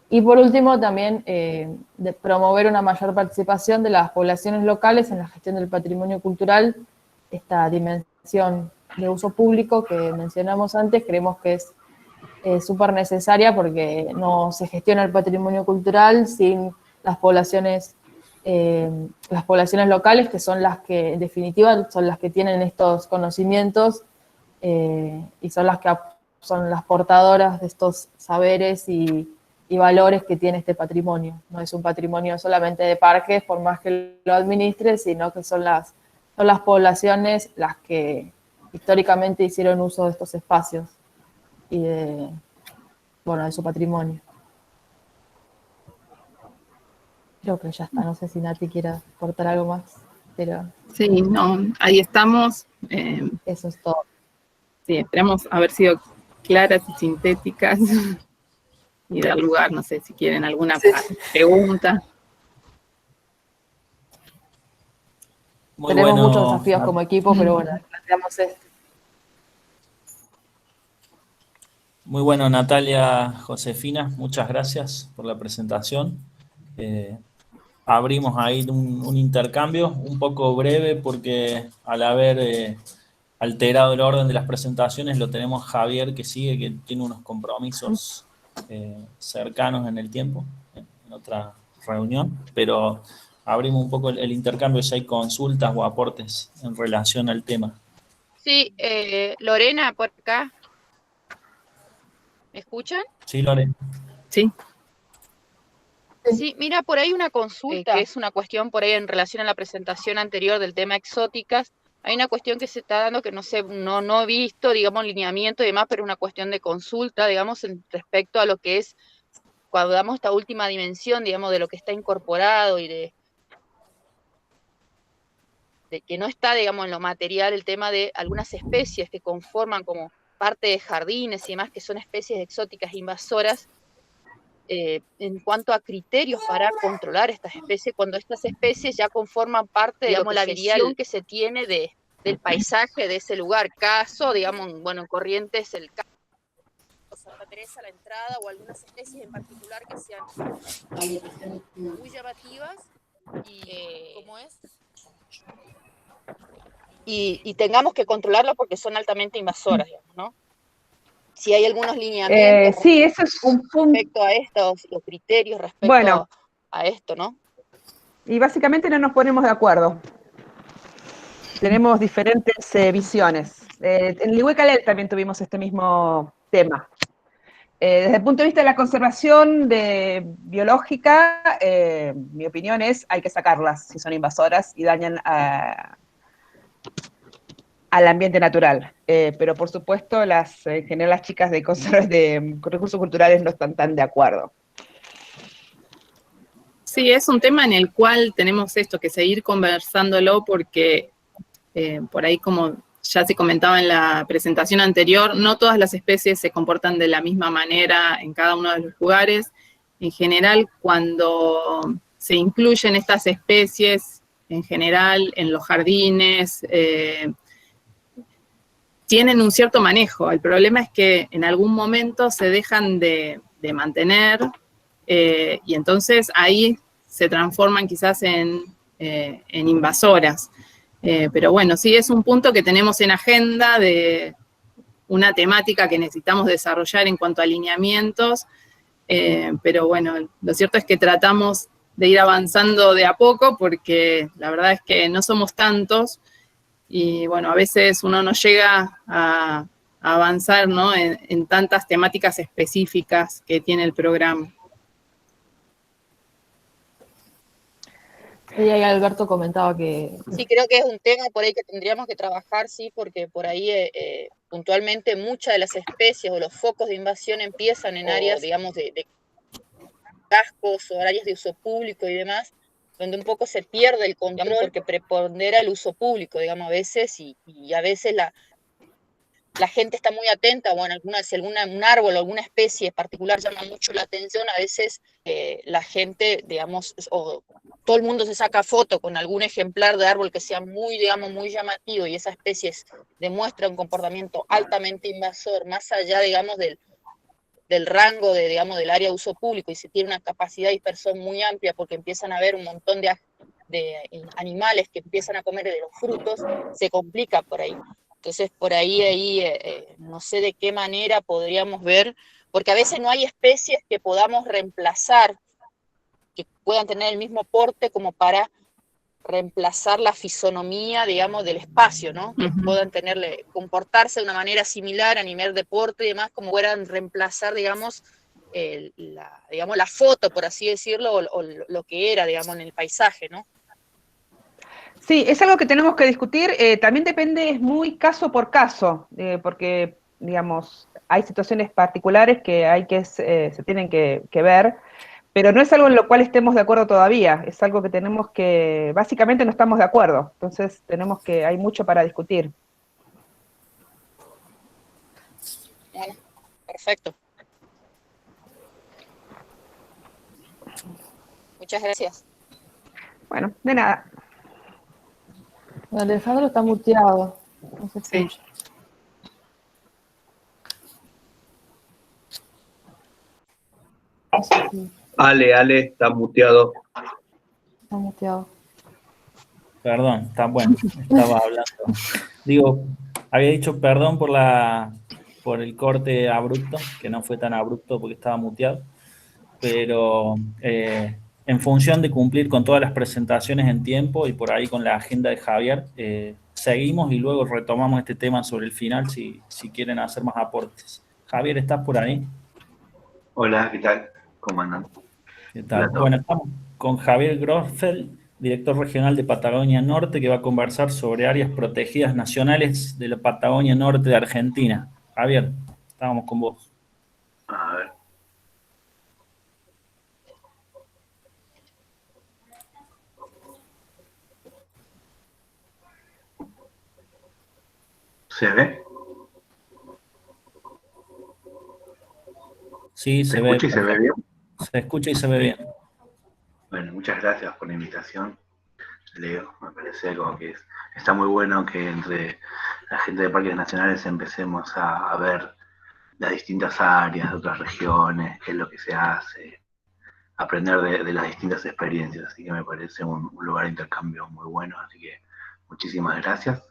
Y por último, también de promover una mayor participación de las poblaciones locales en la gestión del patrimonio cultural. Esta dimensión de uso público que mencionamos antes, creemos que es súper necesaria porque no se gestiona el patrimonio cultural sin las poblaciones locales, que son las que, en definitiva, son las que tienen estos conocimientos y son las portadoras de estos saberes y valores que tiene este patrimonio. No es un patrimonio solamente de parques, por más que lo administre, sino que son las poblaciones las que históricamente hicieron uso de estos espacios y de su patrimonio. Creo que ya está, no sé si Nati quiere aportar algo más, pero... Sí, no, ahí estamos. Eso es todo. Sí, esperamos haber sido claras y sintéticas y dar lugar, no sé si quieren alguna pregunta. Tenemos muchos desafíos como equipo, pero bueno, planteamos esto. Muy bueno, Natalia, Josefina, muchas gracias por la presentación. Abrimos ahí un intercambio un poco breve porque al haber alterado el orden de las presentaciones lo tenemos Javier que sigue, que tiene unos compromisos cercanos en el tiempo, en otra reunión, pero abrimos un poco el intercambio si hay consultas o aportes en relación al tema. Sí, Lorena, por acá. ¿Me escuchan? Sí, Lorena. Sí. Sí, mira, por ahí una consulta, que es una cuestión por ahí en relación a la presentación anterior del tema exóticas. Hay una cuestión que se está dando que no sé, no he visto, digamos, lineamiento y demás, pero es una cuestión de consulta, digamos, respecto a lo que es, cuando damos esta última dimensión, digamos, de lo que está incorporado y de que no está, digamos, en lo material el tema de algunas especies que conforman como parte de jardines y demás, que son especies exóticas invasoras, en cuanto a criterios para controlar estas especies, cuando estas especies ya conforman parte, digamos, de la visión que se tiene del paisaje de ese lugar. Caso, digamos, bueno, en Corrientes el caso Santa Teresa, la entrada, o algunas especies en particular que sean muy llamativas y ¿cómo es? Y tengamos que controlarlo porque son altamente invasoras, digamos, ¿no? Si hay algunos lineamientos sí, eso es un punto. Respecto a estos, los criterios respecto a esto, ¿no? Y básicamente no nos ponemos de acuerdo. Tenemos diferentes visiones. En Lihuecalel también tuvimos este mismo tema. Desde el punto de vista de la conservación biológica, mi opinión es hay que sacarlas si son invasoras y dañan al ambiente natural. Pero por supuesto, en general las chicas de recursos culturales no están tan de acuerdo. Sí, es un tema en el cual tenemos esto que seguir conversándolo porque por ahí, como ya se comentaba en la presentación anterior, no todas las especies se comportan de la misma manera en cada uno de los lugares. En general, cuando se incluyen estas especies, en general, en los jardines, tienen un cierto manejo. El problema es que en algún momento se dejan de mantener y entonces ahí se transforman quizás en invasoras. Pero bueno, sí es un punto que tenemos en agenda de una temática que necesitamos desarrollar en cuanto a alineamientos, pero bueno, lo cierto es que tratamos de ir avanzando de a poco porque la verdad es que no somos tantos y bueno, a veces uno no llega a avanzar, ¿no? en tantas temáticas específicas que tiene el programa. Y ahí Alberto comentaba que... Sí, creo que es un tema por ahí que tendríamos que trabajar, sí, porque por ahí puntualmente muchas de las especies o los focos de invasión empiezan en áreas, digamos, de cascos o áreas de uso público y demás, donde un poco se pierde el control porque prepondera el uso público, digamos, a veces, y a veces la gente está muy atenta, bueno, si un árbol o alguna especie particular llama mucho la atención, a veces la gente, digamos, o todo el mundo se saca foto con algún ejemplar de árbol que sea muy, digamos, muy llamativo y esa especie demuestra un comportamiento altamente invasor, más allá, digamos, del rango digamos, del área de uso público y se tiene una capacidad de dispersión muy amplia porque empiezan a haber un montón de animales que empiezan a comer de los frutos, se complica por ahí. Entonces, por ahí no sé de qué manera podríamos ver, porque a veces no hay especies que podamos reemplazar, que puedan tener el mismo porte como para reemplazar la fisonomía, digamos, del espacio, ¿no? Que puedan comportarse de una manera similar a nivel de porte y demás, como puedan reemplazar, digamos, la foto, por así decirlo, o lo que era, digamos, en el paisaje, ¿no? Sí, es algo que tenemos que discutir. También depende, es muy caso por caso, porque, digamos, hay situaciones particulares que se tienen que ver, pero no es algo en lo cual estemos de acuerdo todavía. Es algo que tenemos que, básicamente no estamos de acuerdo. Entonces hay mucho para discutir. Bueno, perfecto. Muchas gracias. Bueno, de nada. Alejandro está muteado. No se escucha. Sí. Ale, está muteado. Está muteado. Perdón, está bueno, estaba hablando. Digo, había dicho perdón por el corte abrupto, que no fue tan abrupto porque estaba muteado, pero en función de cumplir con todas las presentaciones en tiempo y por ahí con la agenda de Javier, seguimos y luego retomamos este tema sobre el final si quieren hacer más aportes. Javier, ¿estás por ahí? Hola, ¿qué tal? ¿Cómo andan? ¿Qué tal? Bueno, estamos con Javier Grosfeld, director regional de Patagonia Norte, que va a conversar sobre áreas protegidas nacionales de la Patagonia Norte de Argentina. Javier, estábamos con vos. A ver. ¿Se ve? Sí, ¿Se escucha y se ve bien? Se escucha y se ve bien. Bueno, muchas gracias por la invitación, Leo. Me parece como que está muy bueno que entre la gente de parques nacionales empecemos a ver las distintas áreas de otras regiones, qué es lo que se hace, aprender de las distintas experiencias. Así que me parece un lugar de intercambio muy bueno, así que muchísimas gracias.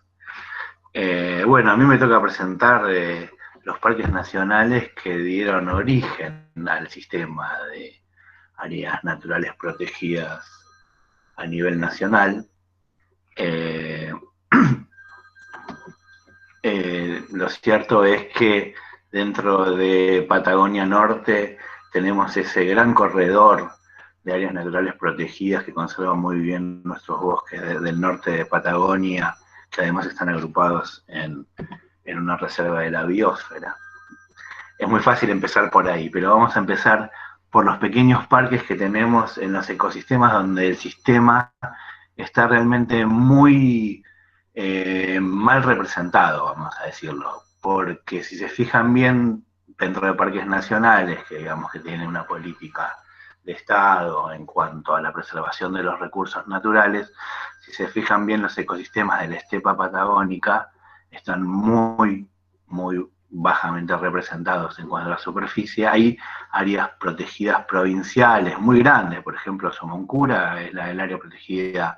Bueno, a mí me toca presentar los parques nacionales que dieron origen al sistema de áreas naturales protegidas a nivel nacional. Lo cierto es que dentro de Patagonia Norte tenemos ese gran corredor de áreas naturales protegidas que conservan muy bien nuestros bosques del norte de Patagonia, que además están agrupados en una reserva de la biosfera. Es muy fácil empezar por ahí, pero vamos a empezar por los pequeños parques que tenemos en los ecosistemas donde el sistema está realmente muy mal representado, vamos a decirlo, porque si se fijan bien dentro de parques nacionales, que digamos que tienen una política de Estado en cuanto a la preservación de los recursos naturales, si se fijan bien los ecosistemas de la estepa patagónica están muy bajamente representados en cuanto a la superficie. Hay áreas protegidas provinciales muy grandes, por ejemplo, Somoncura es el área protegida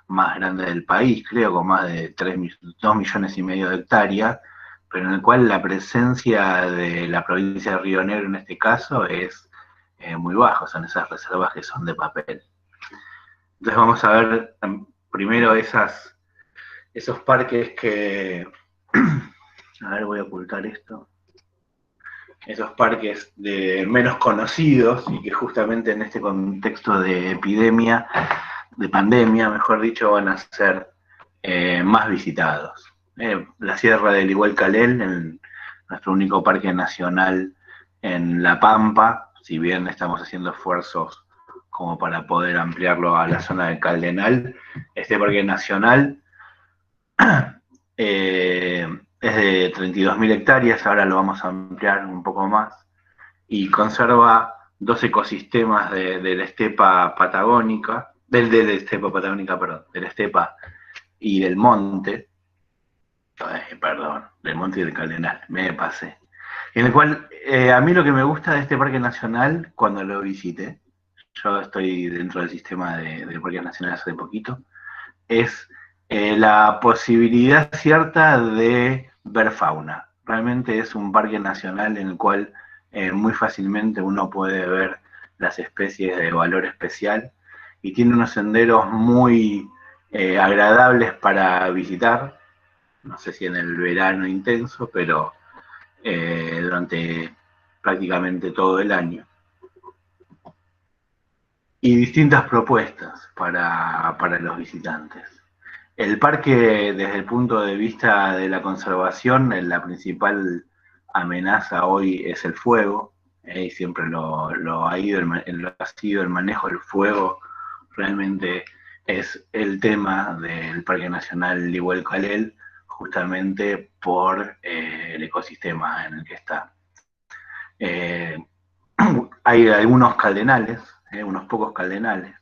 más grande del país, creo, con más de 2,5 millones de hectáreas, pero en el cual la presencia de la provincia de Río Negro en este caso es muy bajos, son esas reservas que son de papel. Entonces vamos a ver primero esos parques que... A ver, voy a ocultar esto. Esos parques menos conocidos y que justamente en este contexto de epidemia, de pandemia, mejor dicho, van a ser más visitados. La Sierra del Igualcalel, nuestro único parque nacional en La Pampa, si bien estamos haciendo esfuerzos como para poder ampliarlo a la zona del Caldenal, este parque nacional es de 32.000 hectáreas, ahora lo vamos a ampliar un poco más, y conserva 2 ecosistemas de la estepa patagónica, de la estepa y del monte, del monte y del Caldenal, me pasé. En el cual, a mí lo que me gusta de este parque nacional, cuando lo visité, yo estoy dentro del sistema de parques nacionales hace poquito, es la posibilidad cierta de ver fauna. Realmente es un parque nacional en el cual muy fácilmente uno puede ver las especies de valor especial y tiene unos senderos muy agradables para visitar, no sé si en el verano intenso, pero durante prácticamente todo el año. Y distintas propuestas para los visitantes. El parque, desde el punto de vista de la conservación, la principal amenaza hoy es el fuego, y siempre lo ha sido el manejo del fuego, realmente es el tema del Parque Nacional Igualcalel, justamente por el ecosistema en el que está. Hay algunos caldenales, unos pocos caldenales,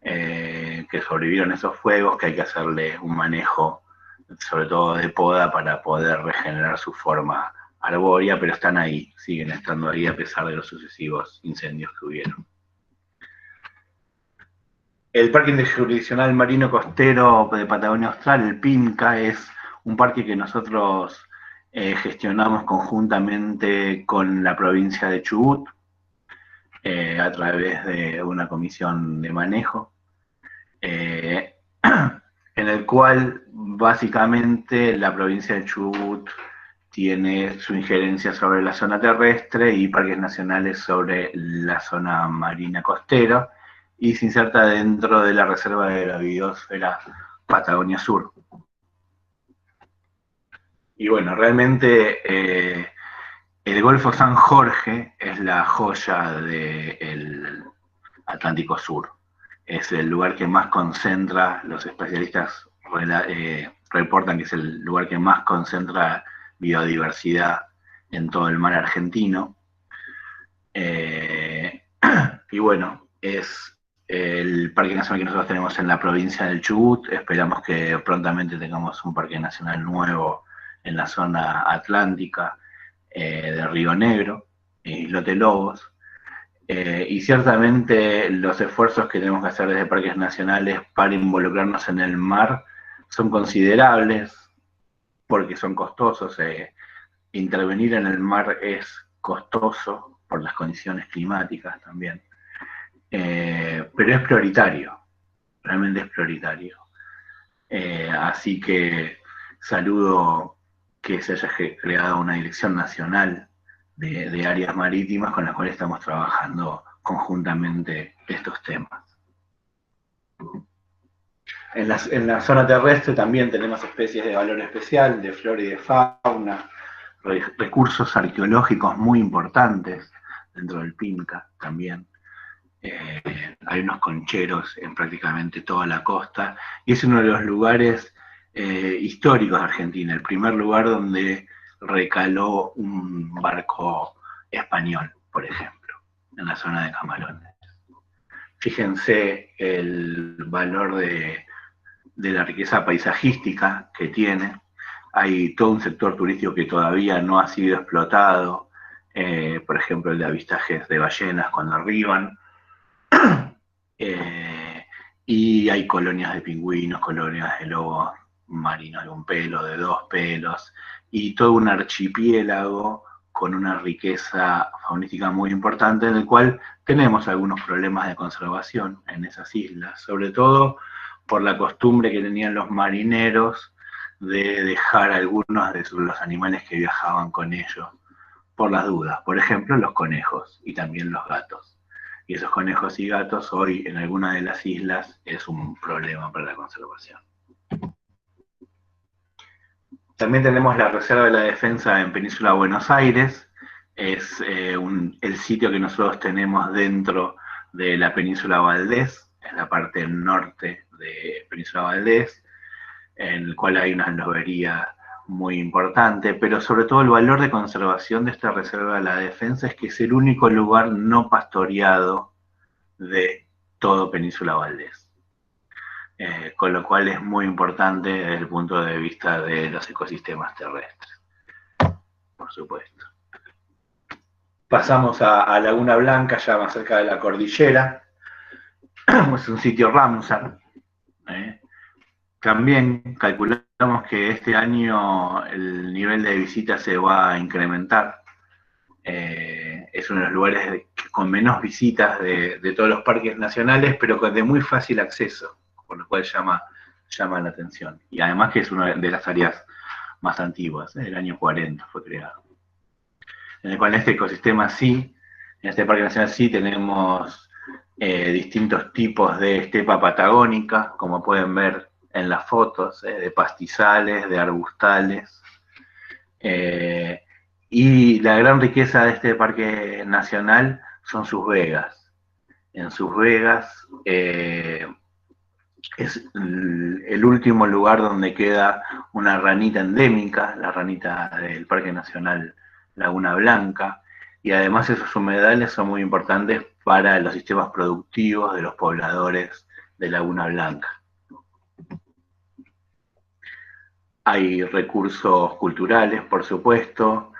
que sobrevivieron esos fuegos, que hay que hacerle un manejo, sobre todo de poda, para poder regenerar su forma arbórea, pero están ahí, siguen estando ahí a pesar de los sucesivos incendios que hubieron. El Parque Interjurisdiccional Marino Costero de Patagonia Austral, el PIMCA, es un parque que nosotros gestionamos conjuntamente con la provincia de Chubut, a través de una comisión de manejo, en el cual básicamente la provincia de Chubut tiene su injerencia sobre la zona terrestre y parques nacionales sobre la zona marina costera, y se inserta dentro de la Reserva de la Biosfera Patagonia Sur. Y bueno, realmente el Golfo San Jorge es la joya del Atlántico Sur. Es el lugar que más concentra, los especialistas reportan que es el lugar que más concentra biodiversidad en todo el mar argentino. Y bueno, es el parque nacional que nosotros tenemos en la provincia del Chubut. Esperamos que prontamente tengamos un parque nacional nuevo en la zona atlántica de Río Negro, Islote Lobos. Y ciertamente los esfuerzos que tenemos que hacer desde parques nacionales para involucrarnos en el mar son considerables, porque son costosos. Intervenir en el mar es costoso por las condiciones climáticas también, pero es prioritario, realmente es prioritario. Así que saludo que se haya creado una dirección nacional de áreas marítimas con las cuales estamos trabajando conjuntamente estos temas. En la zona terrestre también tenemos especies de valor especial, de flora y de fauna, recursos arqueológicos muy importantes dentro del PIMCA también. Hay unos concheros en prácticamente toda la costa, y es uno de los lugares históricos de Argentina, el primer lugar donde recaló un barco español, por ejemplo, en la zona de Camarones. Fíjense el valor de la riqueza paisajística que tiene. Hay todo un sector turístico que todavía no ha sido explotado, por ejemplo el de avistajes de ballenas cuando arriban, y hay colonias de pingüinos, colonias de lobos marinos de 1 pelo, de 2 pelos, y todo un archipiélago con una riqueza faunística muy importante, en el cual tenemos algunos problemas de conservación en esas islas, sobre todo por la costumbre que tenían los marineros de dejar algunos de los animales que viajaban con ellos por las dudas. Por ejemplo, los conejos y también los gatos. Y esos conejos y gatos hoy en algunas de las islas es un problema para la conservación. También tenemos la Reserva de la Defensa en Península Buenos Aires. Es el sitio que nosotros tenemos dentro de la Península Valdés, en la parte norte de Península Valdés, en el cual hay una lobería muy importante, pero sobre todo el valor de conservación de esta Reserva de la Defensa es que es el único lugar no pastoreado de todo Península Valdés. Con lo cual es muy importante desde el punto de vista de los ecosistemas terrestres, por supuesto. Pasamos a Laguna Blanca, ya más cerca de la cordillera. Es un sitio Ramsar. También calculamos que este año el nivel de visitas se va a incrementar. Es uno de los lugares con menos visitas de todos los parques nacionales, pero de muy fácil acceso, por lo cual llama la atención. Y además que es una de las áreas más antiguas, el año 40 fue creado. En el cual en este ecosistema sí, en este parque nacional sí tenemos distintos tipos de estepa patagónica, como pueden ver en las fotos, de pastizales, de arbustales. Y la gran riqueza de este parque nacional son sus vegas. En sus vegas es el último lugar donde queda una ranita endémica, la ranita del Parque Nacional Laguna Blanca, y además esos humedales son muy importantes para los sistemas productivos de los pobladores de Laguna Blanca. Hay recursos culturales, por supuesto,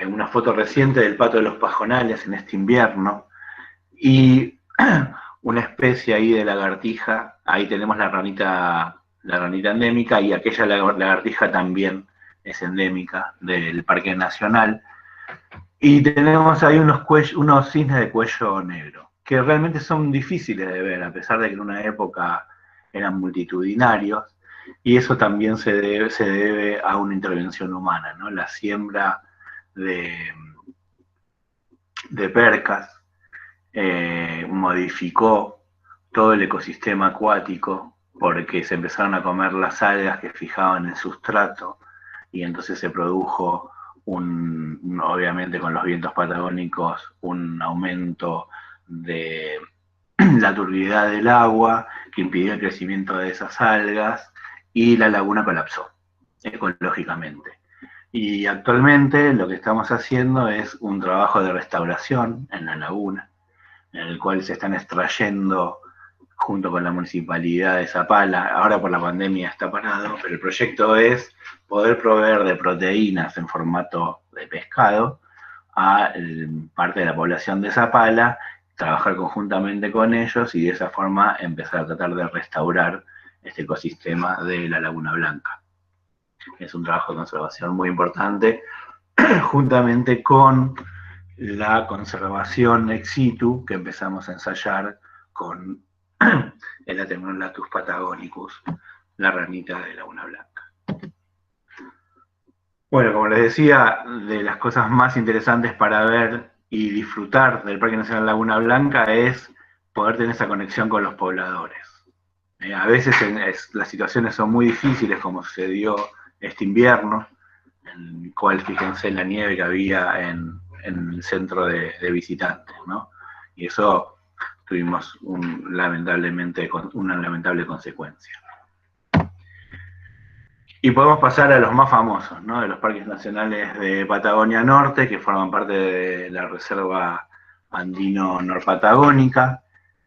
una foto reciente del pato de los pajonales en este invierno, y una especie ahí de lagartija, ahí tenemos la ranita endémica, y aquella lagartija también es endémica del Parque Nacional. Y tenemos ahí unos cisnes de cuello negro, que realmente son difíciles de ver, a pesar de que en una época eran multitudinarios, y eso también se debe a una intervención humana, ¿no? La siembra de percas modificó todo el ecosistema acuático, porque se empezaron a comer las algas que fijaban el sustrato, y entonces se produjo obviamente con los vientos patagónicos, un aumento de la turbidez del agua que impidió el crecimiento de esas algas, y la laguna colapsó ecológicamente. Y actualmente lo que estamos haciendo es un trabajo de restauración en la laguna, en el cual se están extrayendo junto con la municipalidad de Zapala. Ahora por la pandemia está parado, pero el proyecto es poder proveer de proteínas en formato de pescado a parte de la población de Zapala, trabajar conjuntamente con ellos y de esa forma empezar a tratar de restaurar este ecosistema de la Laguna Blanca. Es un trabajo de conservación muy importante, juntamente con la conservación ex situ que empezamos a ensayar con el Atemnolatus patagonicus, la ranita de Laguna Blanca. Bueno, como les decía, de las cosas más interesantes para ver y disfrutar del Parque Nacional Laguna Blanca es poder tener esa conexión con los pobladores. A veces las situaciones son muy difíciles, como sucedió este invierno, en el cual fíjense la nieve que había en el centro de visitantes, ¿no? Y eso tuvimos una lamentable consecuencia. Y podemos pasar a los más famosos, ¿no? De los parques nacionales de Patagonia Norte, que forman parte de la Reserva Andino Norpatagónica,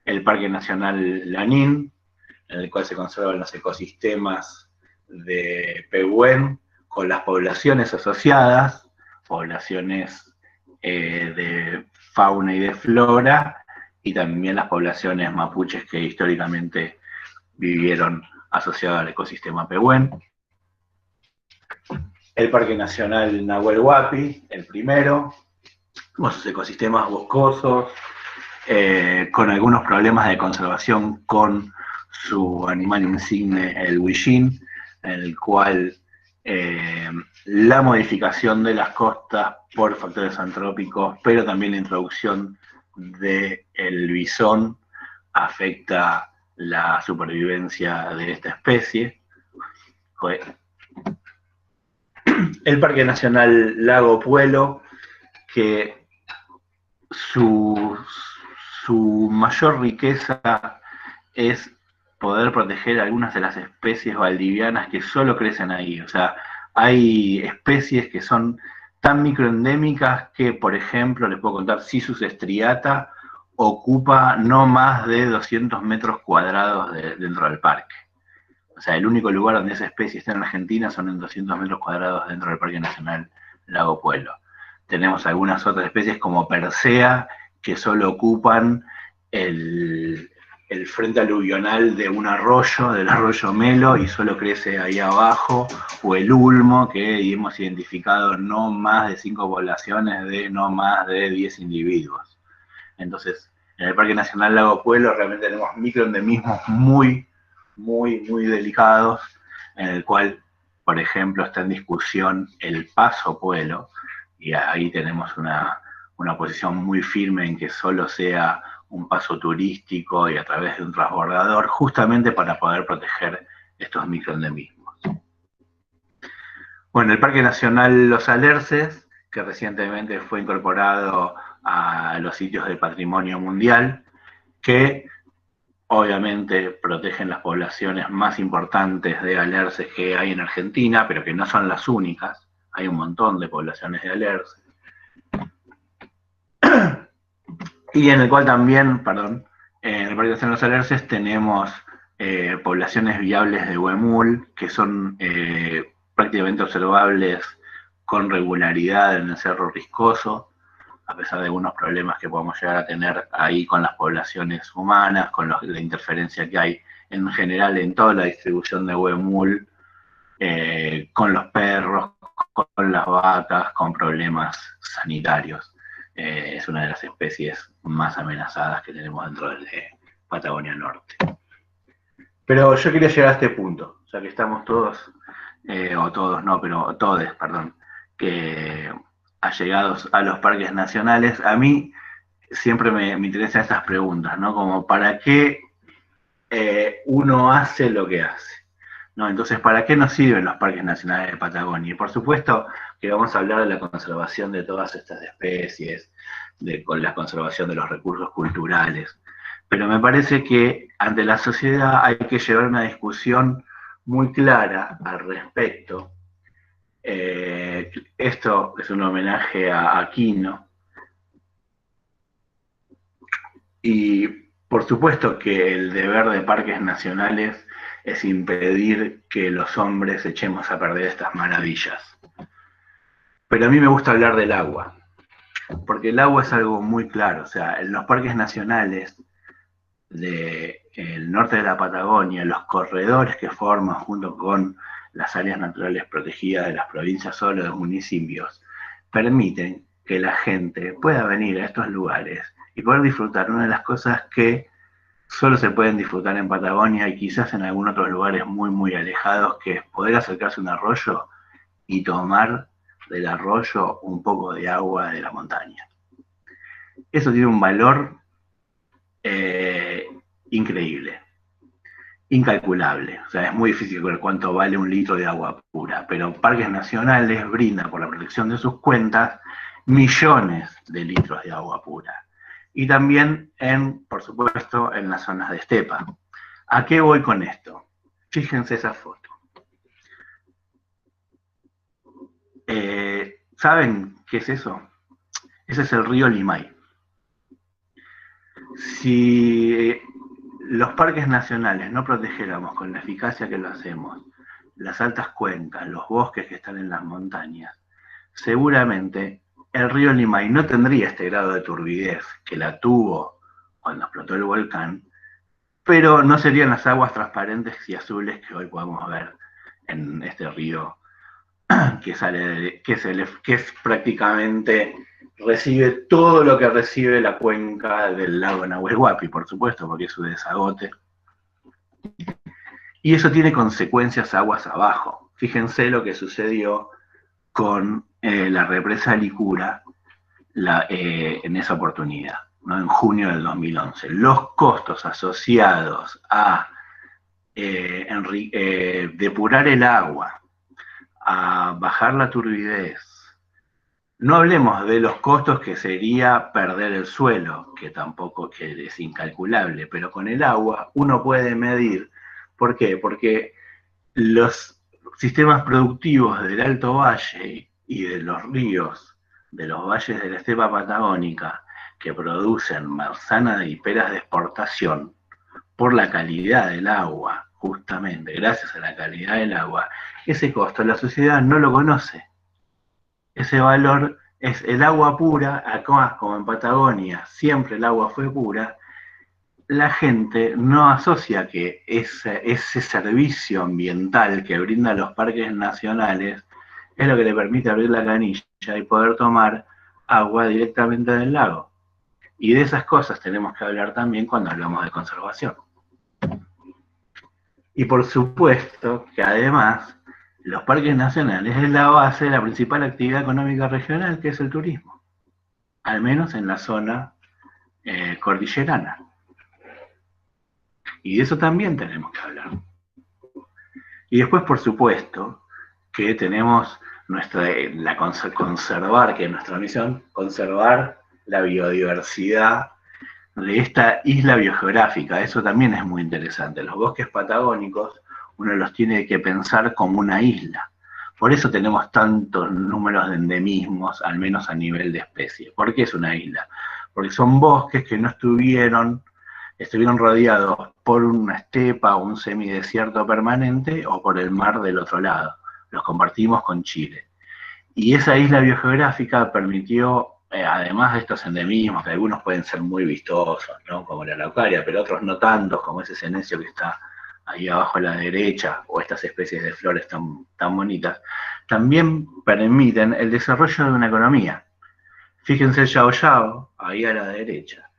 el Parque Nacional Lanín, en el cual se conservan los ecosistemas de Pehuen con las poblaciones asociadas, poblaciones de fauna y de flora, y también las poblaciones mapuches que históricamente vivieron asociadas al ecosistema Pehuen. el Parque Nacional Nahuel Huapi, el primero, con sus ecosistemas boscosos, con algunos problemas de conservación con su animal insigne, el huillín, en el cual la modificación de las costas por factores antrópicos, pero también la introducción del bisón afecta la supervivencia de esta especie. El Parque Nacional Lago Puelo, que su mayor riqueza es poder proteger algunas de las especies valdivianas que solo crecen ahí. O sea, hay especies que son tan microendémicas que, por ejemplo, les puedo contar, Sisus striata ocupa no más de 200 metros cuadrados dentro del parque. O sea, el único lugar donde esa especie está en Argentina son en 200 metros cuadrados dentro del Parque Nacional Lago Puelo. Tenemos algunas otras especies como Persea, que solo ocupan el frente aluvional de un arroyo, del arroyo Melo, y solo crece ahí abajo, o el ulmo, que hemos identificado no más de 5 poblaciones de no más de 10 individuos. Entonces, en el Parque Nacional Lago Puelo realmente tenemos microendemismos muy delicados, en el cual, por ejemplo, está en discusión el Paso Puelo, y ahí tenemos una posición muy firme en que solo sea un paso turístico y a través de un transbordador, justamente para poder proteger estos microendemismos. Bueno, el Parque Nacional Los Alerces, que recientemente fue incorporado a los sitios del Patrimonio Mundial, que obviamente protegen las poblaciones más importantes de alerces que hay en Argentina, pero que no son las únicas. Hay un montón de poblaciones de alerces. Y en el cual también, en el Parque Nacional Los Alerces tenemos poblaciones viables de huemul, que son prácticamente observables con regularidad en el Cerro Riscoso, a pesar de algunos problemas que podemos llegar a tener ahí con las poblaciones humanas, con la interferencia que hay en general en toda la distribución de huemul, con los perros, con las vacas, con problemas sanitarios. Es una de las especies más amenazadas que tenemos dentro de Patagonia Norte. Pero yo quería llegar a este punto, ya que estamos todos, o todos no, pero todes, perdón, que allegados a los parques nacionales. A mí siempre me interesan estas preguntas, ¿no? Como, ¿para qué uno hace lo que hace? ¿No? Entonces, ¿para qué nos sirven los parques nacionales de Patagonia? Y por supuesto que vamos a hablar de la conservación de todas estas especies, con la conservación de los recursos culturales. Pero me parece que ante la sociedad hay que llevar una discusión muy clara al respecto. Esto es un homenaje a Aquino. Y por supuesto que el deber de parques nacionales es impedir que los hombres echemos a perder estas maravillas. Pero a mí me gusta hablar del agua, porque el agua es algo muy claro. O sea, en los parques nacionales del norte de la Patagonia, los corredores que forman junto con las áreas naturales protegidas de las provincias o de los municipios, permiten que la gente pueda venir a estos lugares y poder disfrutar una de las cosas que solo se pueden disfrutar en Patagonia y quizás en algunos otros lugares muy alejados, que es poder acercarse a un arroyo y tomar del arroyo un poco de agua de la montaña. Eso tiene un valor increíble, incalculable. O sea, es muy difícil ver cuánto vale un litro de agua pura, pero Parques Nacionales brinda, por la protección de sus cuentas, millones de litros de agua pura. Y también, por supuesto, en las zonas de estepa. ¿A qué voy con esto? Fíjense esa foto. ¿Saben qué es eso? Ese es el río Limay. Si los parques nacionales no protegiéramos con la eficacia que lo hacemos las altas cuencas, los bosques que están en las montañas, seguramente el río Limay no tendría este grado de turbidez que la tuvo cuando explotó el volcán, pero no serían las aguas transparentes y azules que hoy podemos ver en este río que es prácticamente, recibe todo lo que recibe la cuenca del lago Nahuel Huapi, por supuesto, porque es su desagote. Y eso tiene consecuencias aguas abajo. Fíjense lo que sucedió con la represa Licura en esa oportunidad, ¿no? En junio del 2011. Los costos asociados a depurar el agua, a bajar la turbidez. No hablemos de los costos que sería perder el suelo, que tampoco que es incalculable, pero con el agua uno puede medir. ¿Por qué? Porque los sistemas productivos del Alto Valle y de los ríos, de los valles de la estepa patagónica, que producen manzana y peras de exportación, por la calidad del agua, justamente, gracias a la calidad del agua, ese costo la sociedad no lo conoce. Ese valor es el agua pura, acá como en Patagonia siempre el agua fue pura, la gente no asocia que ese servicio ambiental que brindan los parques nacionales es lo que le permite abrir la canilla y poder tomar agua directamente del lago. Y de esas cosas tenemos que hablar también cuando hablamos de conservación. Y por supuesto que además los parques nacionales es la base de la principal actividad económica regional, que es el turismo, al menos en la zona cordillerana. Y de eso también tenemos que hablar. Y después, por supuesto, que tenemos conservar, que es nuestra misión, conservar la biodiversidad de esta isla biogeográfica. Eso también es muy interesante. Los bosques patagónicos uno los tiene que pensar como una isla. Por eso tenemos tantos números de endemismos, al menos a nivel de especie. ¿Por qué es una isla? Porque son bosques que no estuvieron rodeados por una estepa o un semidesierto permanente o por el mar del otro lado. Los compartimos con Chile. Y esa isla biogeográfica permitió, además de estos endemismos, que algunos pueden ser muy vistosos, ¿no? Como la araucaria, pero otros no tantos, como ese senecio que está ahí abajo a la derecha, o estas especies de flores tan bonitas, también permiten el desarrollo de una economía. Fíjense el yao yao, ahí a la derecha.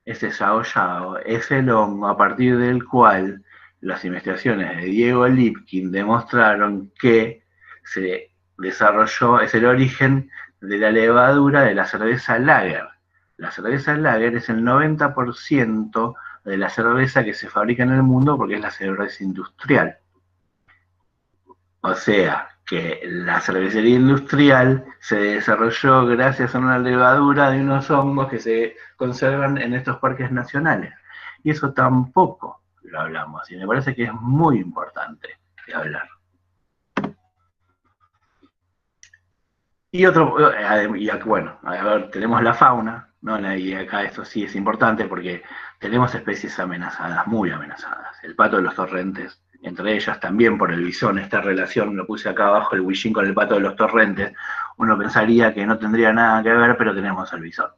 Ese yao yao es el hongo a partir del cual las investigaciones de Diego Lipkin demostraron que se desarrolló, es el origen de la levadura de la cerveza lager. La cerveza lager es el 90% de la cerveza que se fabrica en el mundo porque es la cerveza industrial. O sea, que la cervecería industrial se desarrolló gracias a una levadura de unos hongos que se conservan en estos parques nacionales. Y eso tampoco lo hablamos, y me parece que es muy importante de hablar. Y bueno, a ver, tenemos la fauna, ¿no? Y acá esto sí es importante porque tenemos especies amenazadas, muy amenazadas. El pato de los torrentes, entre ellas también por el bisón, esta relación, lo puse acá abajo, el huillín con el pato de los torrentes, uno pensaría que no tendría nada que ver, pero tenemos al bisón.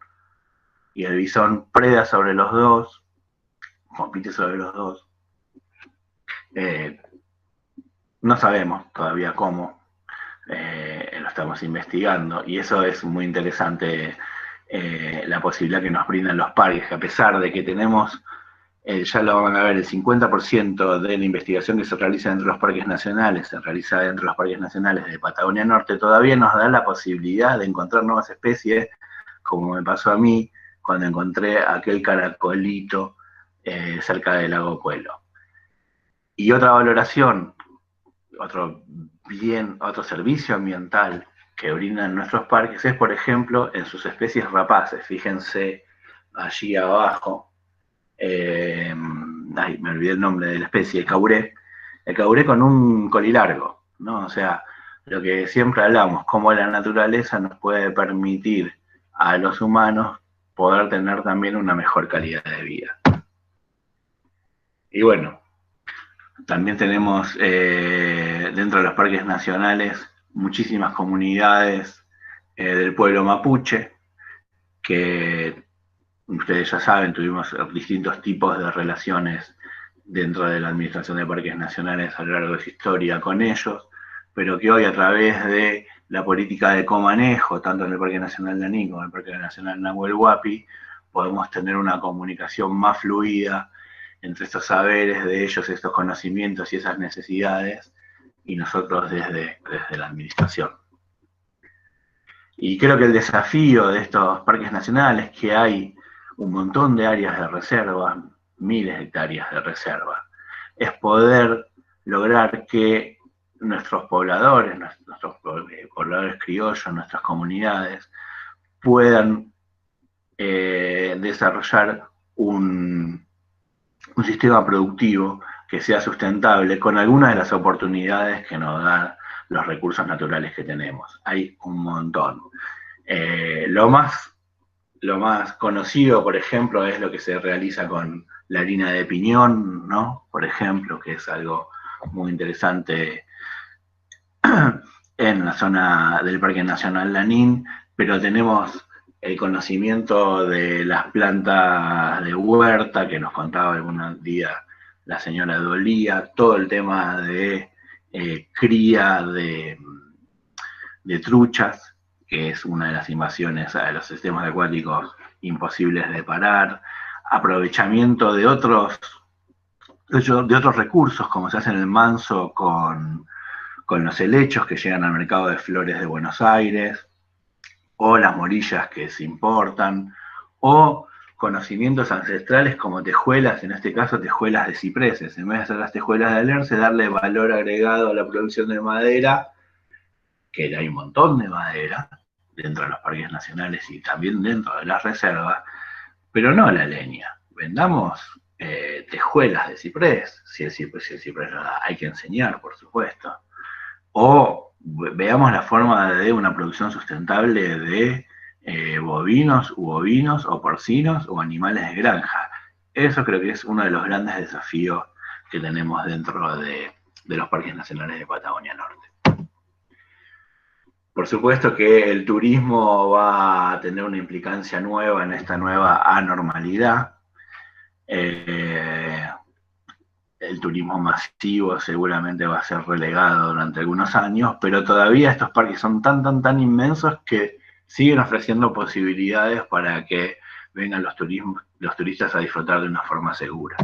Y el bisón preda sobre los dos, compite sobre los dos. No sabemos todavía cómo, lo estamos investigando, y eso es muy interesante, la posibilidad que nos brindan los parques, que a pesar de que tenemos, ya lo van a ver, el 50% de la investigación que se realiza dentro de los parques nacionales, se realiza dentro de los parques nacionales de Patagonia Norte, todavía nos da la posibilidad de encontrar nuevas especies, como me pasó a mí cuando encontré aquel caracolito cerca del lago Puelo. Y otra valoración, otro servicio ambiental que brindan nuestros parques es, por ejemplo, en sus especies rapaces. Fíjense allí abajo, me olvidé el nombre de la especie, el caburé con un colilargo, ¿no? O sea, lo que siempre hablamos, cómo la naturaleza nos puede permitir a los humanos poder tener también una mejor calidad de vida. Y bueno, también tenemos dentro de los parques nacionales muchísimas comunidades del pueblo mapuche, que ustedes ya saben, tuvimos distintos tipos de relaciones dentro de la Administración de Parques Nacionales a lo largo de su historia con ellos, pero que hoy a través de la política de comanejo, tanto en el Parque Nacional Lanín como en el Parque Nacional Nahuel Huapi, podemos tener una comunicación más fluida entre estos saberes de ellos, estos conocimientos y esas necesidades, y nosotros desde la administración. Y creo que el desafío de estos parques nacionales, que hay un montón de áreas de reserva, miles de hectáreas de reserva, es poder lograr que nuestros pobladores criollos, nuestras comunidades, puedan desarrollar un sistema productivo que sea sustentable con algunas de las oportunidades que nos dan los recursos naturales que tenemos. Hay un montón. Lo más conocido, por ejemplo, es lo que se realiza con la harina de piñón, ¿no? Por ejemplo, que es algo muy interesante en la zona del Parque Nacional Lanín, pero tenemos el conocimiento de las plantas de huerta que nos contaba algún día la señora Dolía, todo el tema de cría de truchas, que es una de las invasiones a los sistemas acuáticos imposibles de parar, aprovechamiento de otros recursos, como se hace en el Manso con los helechos que llegan al mercado de flores de Buenos Aires, o las morillas que se importan, o conocimientos ancestrales como tejuelas, en este caso tejuelas de cipreses. En vez de hacer las tejuelas de alerce, darle valor agregado a la producción de madera, que hay un montón de madera dentro de los parques nacionales y también dentro de las reservas, pero no la leña. Vendamos tejuelas de ciprés, si el ciprés hay que enseñar, por supuesto. O veamos la forma de una producción sustentable de bovinos u ovinos o porcinos o animales de granja. Eso creo que es uno de los grandes desafíos que tenemos dentro de los parques nacionales de Patagonia Norte. Por supuesto que el turismo va a tener una implicancia nueva en esta nueva anormalidad. El turismo masivo seguramente va a ser relegado durante algunos años, pero todavía estos parques son tan inmensos que siguen ofreciendo posibilidades para que vengan los turistas a disfrutar de una forma segura.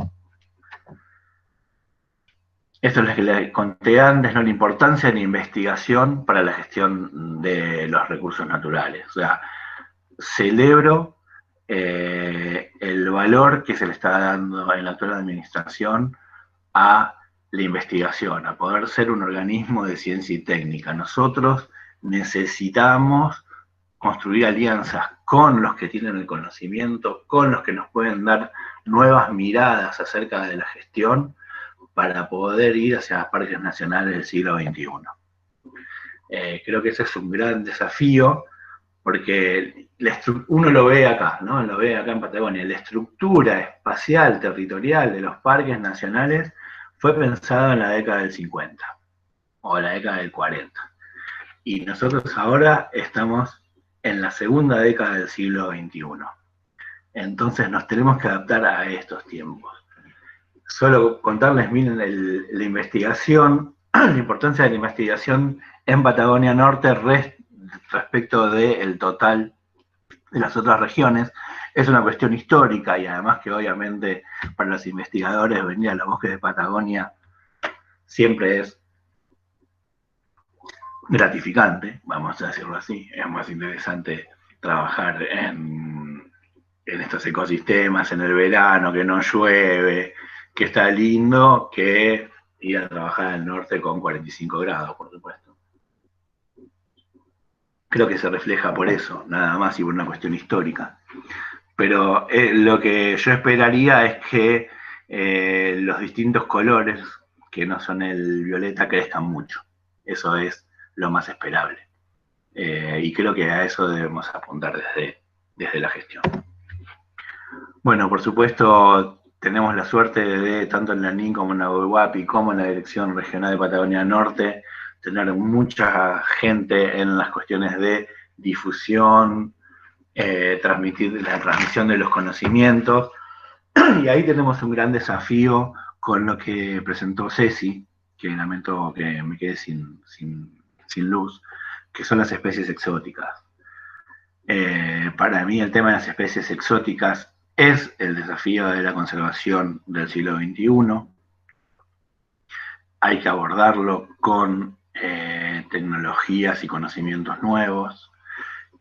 Esto es lo que les conté antes, ¿no? La importancia de la investigación para la gestión de los recursos naturales. O sea, celebro el valor que se le está dando en la actual administración a la investigación, a poder ser un organismo de ciencia y técnica. Nosotros necesitamos construir alianzas con los que tienen el conocimiento, con los que nos pueden dar nuevas miradas acerca de la gestión, para poder ir hacia parques nacionales del siglo XXI. Creo que ese es un gran desafío, porque uno lo ve acá, ¿no? Lo ve acá en Patagonia. La estructura espacial territorial de los parques nacionales fue pensada en la década del 50, o la década del 40. Y nosotros ahora estamos en la segunda década del siglo XXI. Entonces nos tenemos que adaptar a estos tiempos. Solo contarles, miren, la investigación, la importancia de la investigación en Patagonia Norte respecto del total de las otras regiones, es una cuestión histórica, y además que obviamente para los investigadores venir a los bosques de Patagonia siempre es gratificante, vamos a decirlo así. Es más interesante trabajar en estos ecosistemas en el verano, que no llueve, que está lindo, que ir a trabajar al norte con 45 grados, por supuesto. Creo que se refleja por eso, nada más, y por una cuestión histórica. Pero lo que yo esperaría es que los distintos colores, que no son el violeta, crezcan mucho. Eso es lo más esperable. Y creo que a eso debemos apuntar desde la gestión. Bueno, por supuesto, tenemos la suerte de, tanto en Lanín como en Nahuel Huapi, como en la Dirección Regional de Patagonia Norte, tener mucha gente en las cuestiones de difusión, la transmisión de los conocimientos, y ahí tenemos un gran desafío con lo que presentó Ceci, que lamento que me quede sin luz, que son las especies exóticas. Para mí el tema de las especies exóticas es el desafío de la conservación del siglo XXI. Hay que abordarlo con tecnologías y conocimientos nuevos.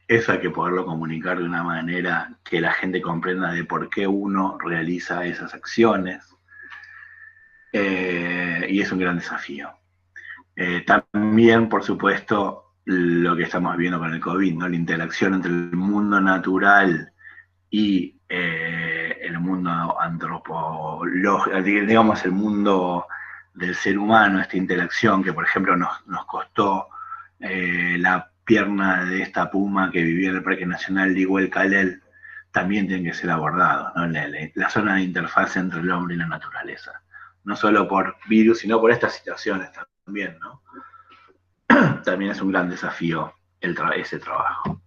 Eso hay que poderlo comunicar de una manera que la gente comprenda de por qué uno realiza esas acciones. Y es un gran desafío. También, por supuesto, lo que estamos viendo con el COVID, ¿no? La interacción entre el mundo natural y el mundo antropológico, digamos, el mundo del ser humano, esta interacción que, por ejemplo, nos costó la pierna de esta puma que vivía en el Parque Nacional de Iguel-Calel, también tienen que ser abordados, ¿no? La zona de interfaz entre el hombre y la naturaleza. No solo por virus, sino por estas situaciones también, ¿no? También es un gran desafío ese trabajo.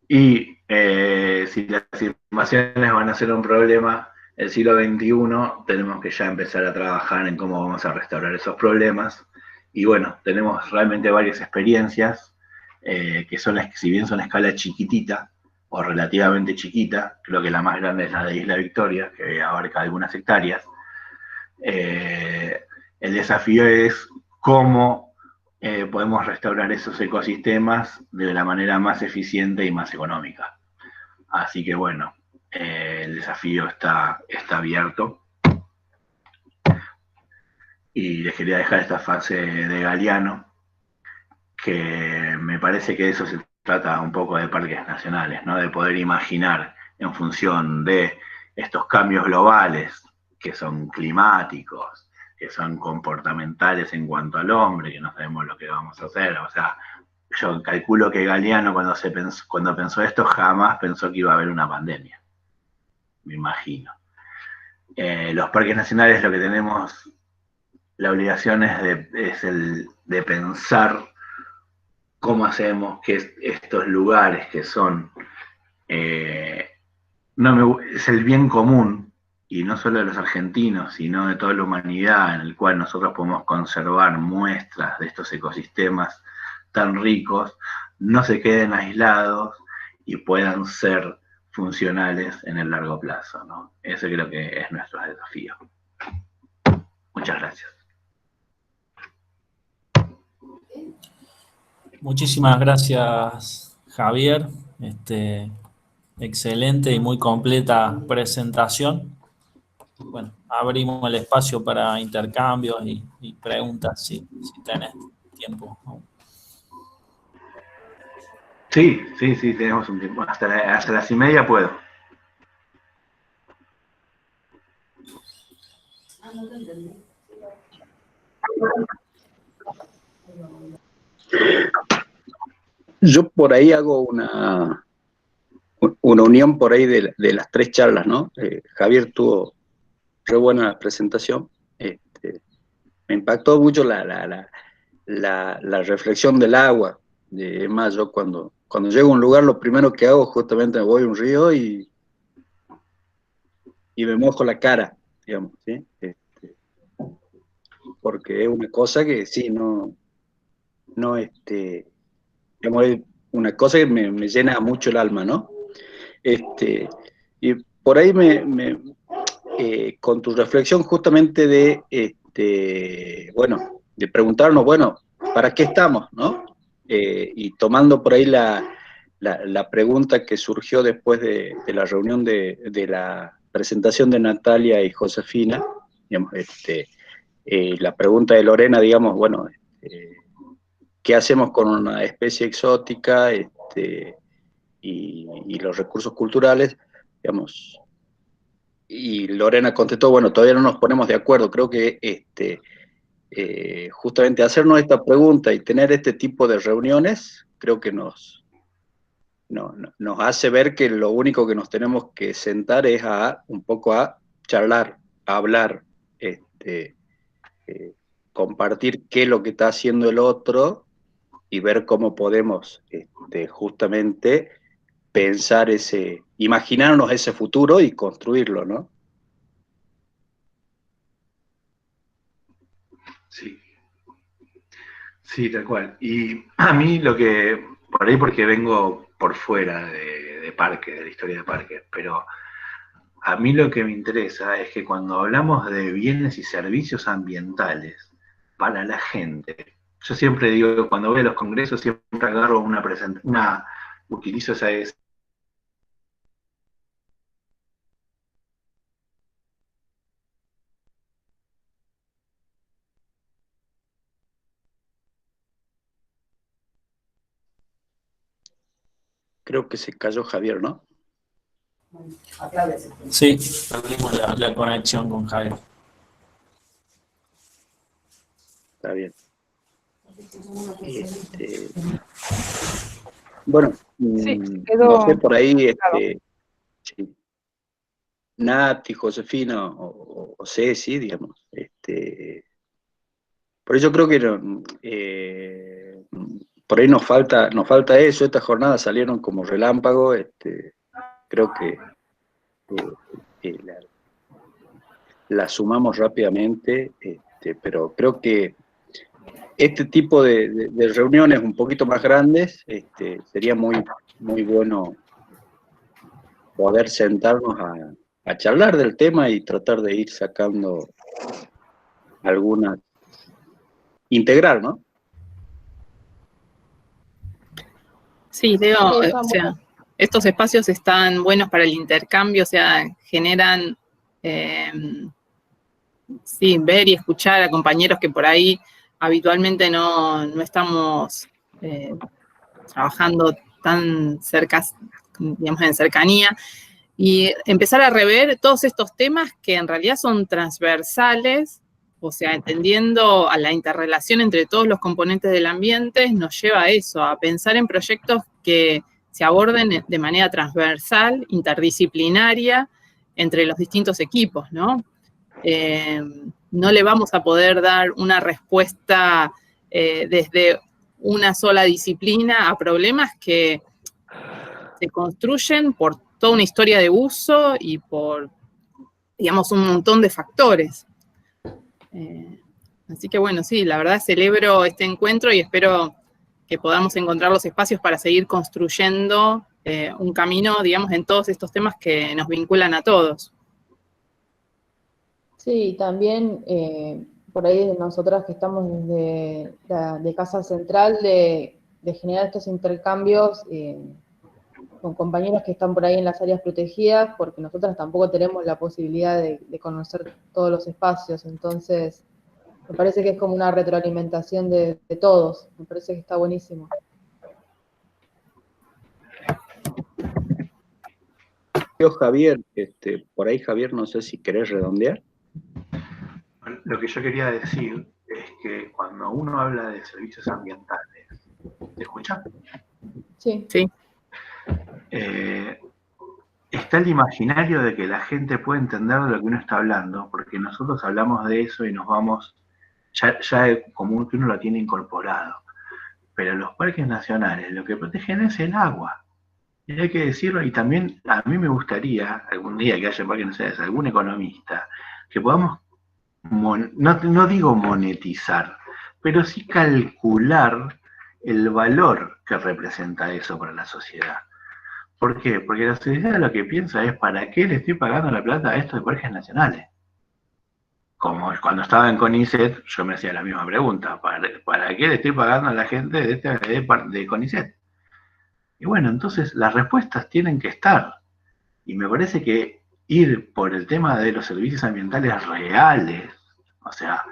Y si las invasiones van a ser un problema el siglo XXI, tenemos que ya empezar a trabajar en cómo vamos a restaurar esos problemas. Y bueno, tenemos realmente varias experiencias que son, si bien son a escala chiquitita, o relativamente chiquita, creo que la más grande es la de Isla Victoria, que abarca algunas hectáreas. El desafío es cómo podemos restaurar esos ecosistemas de la manera más eficiente y más económica. Así que bueno, el desafío está abierto. Y les quería dejar esta frase de Galeano, que me parece que de eso se trata un poco de parques nacionales, ¿no? De poder imaginar en función de estos cambios globales que son climáticos, que son comportamentales en cuanto al hombre, que no sabemos lo que vamos a hacer. O sea, yo calculo que Galeano cuando pensó esto jamás pensó que iba a haber una pandemia, me imagino. Los parques nacionales lo que tenemos la obligación es de pensar cómo hacemos que estos lugares que son es el bien común, y no solo de los argentinos, sino de toda la humanidad, en el cual nosotros podemos conservar muestras de estos ecosistemas tan ricos, no se queden aislados y puedan ser funcionales en el largo plazo, ¿no? Ese creo que es nuestro desafío. Muchas gracias. Muchísimas gracias, Javier. Excelente y muy completa presentación. Bueno, abrimos el espacio para intercambios y preguntas, si tenés tiempo. Sí, tenemos un tiempo. Hasta las 1:30 puedo. Yo por ahí hago una unión por ahí de las tres charlas, ¿no? Javier tuvo re buena presentación. Me impactó mucho la reflexión del agua. Es más, yo cuando llego a un lugar, lo primero que hago justamente me voy a un río y me mojo la cara, digamos, ¿sí? Porque es una cosa que sí, digamos, es una cosa que me llena mucho el alma, ¿no? Y por ahí con tu reflexión justamente bueno, de preguntarnos, bueno, ¿para qué estamos, no? Y tomando por ahí la pregunta que surgió después de la reunión de la presentación de Natalia y Josefina, digamos, la pregunta de Lorena, digamos, bueno, ¿qué hacemos con una especie exótica y los recursos culturales? Digamos, y Lorena contestó, bueno, todavía no nos ponemos de acuerdo. Creo que justamente hacernos esta pregunta y tener este tipo de reuniones, creo que nos hace ver que lo único que nos tenemos que sentar es un poco a charlar, a hablar, compartir qué es lo que está haciendo el otro y ver cómo podemos justamente pensar imaginarnos ese futuro y construirlo, ¿no? Sí, tal cual. Y a mí lo que, por ahí porque vengo por fuera de parque, de la historia de parque, pero a mí lo que me interesa es que cuando hablamos de bienes y servicios ambientales para la gente, yo siempre digo, cuando voy a los congresos, siempre agarro utilizo esa Creo que se cayó Javier, ¿no? Sí, perdimos la conexión con Javier. Está bien. Bueno, sí, quedó, no sé, por ahí, claro. sí, Nati, Josefina o Ceci, digamos, por eso creo que por ahí nos falta eso. Estas jornadas salieron como relámpago, creo que la sumamos rápidamente, pero creo que este tipo de reuniones un poquito más grandes, sería muy, muy bueno poder sentarnos a charlar del tema y tratar de ir sacando algunas, integrar, ¿no? Sí, Leo, o sea, estos espacios están buenos para el intercambio, o sea, generan, sí, ver y escuchar a compañeros que por ahí habitualmente no estamos trabajando tan cerca, digamos, en cercanía, y empezar a rever todos estos temas que en realidad son transversales, o sea, entendiendo a la interrelación entre todos los componentes del ambiente, nos lleva a eso, a pensar en proyectos que se aborden de manera transversal, interdisciplinaria, entre los distintos equipos, ¿no? No le vamos a poder dar una respuesta desde una sola disciplina a problemas que se construyen por toda una historia de uso y por, digamos, un montón de factores. Así que bueno, sí, la verdad celebro este encuentro y espero que podamos encontrar los espacios para seguir construyendo un camino, digamos, en todos estos temas que nos vinculan a todos. Sí, también por ahí de nosotras que estamos de Casa Central, de generar estos intercambios con compañeros que están por ahí en las áreas protegidas, porque nosotras tampoco tenemos la posibilidad de conocer todos los espacios, entonces me parece que es como una retroalimentación de todos, me parece que está buenísimo. Javier, por ahí Javier, no sé si querés redondear. Lo que yo quería decir es que cuando uno habla de servicios ambientales, ¿te escucha? Sí. Sí. Está el imaginario de que la gente puede entender de lo que uno está hablando, porque nosotros hablamos de eso y nos vamos, ya como que uno lo tiene incorporado. Pero los parques nacionales lo que protegen es el agua. Y hay que decirlo, y también a mí me gustaría, algún día que haya parques nacionales, algún economista, que podamos, no digo monetizar, pero sí calcular el valor que representa eso para la sociedad. ¿Por qué? Porque la sociedad lo que piensa es, ¿para qué le estoy pagando la plata a estos de parques nacionales? Como cuando estaba en CONICET, yo me hacía la misma pregunta, ¿para qué le estoy pagando a la gente de CONICET? Y bueno, entonces las respuestas tienen que estar. Y me parece que ir por el tema de los servicios ambientales reales, o sea,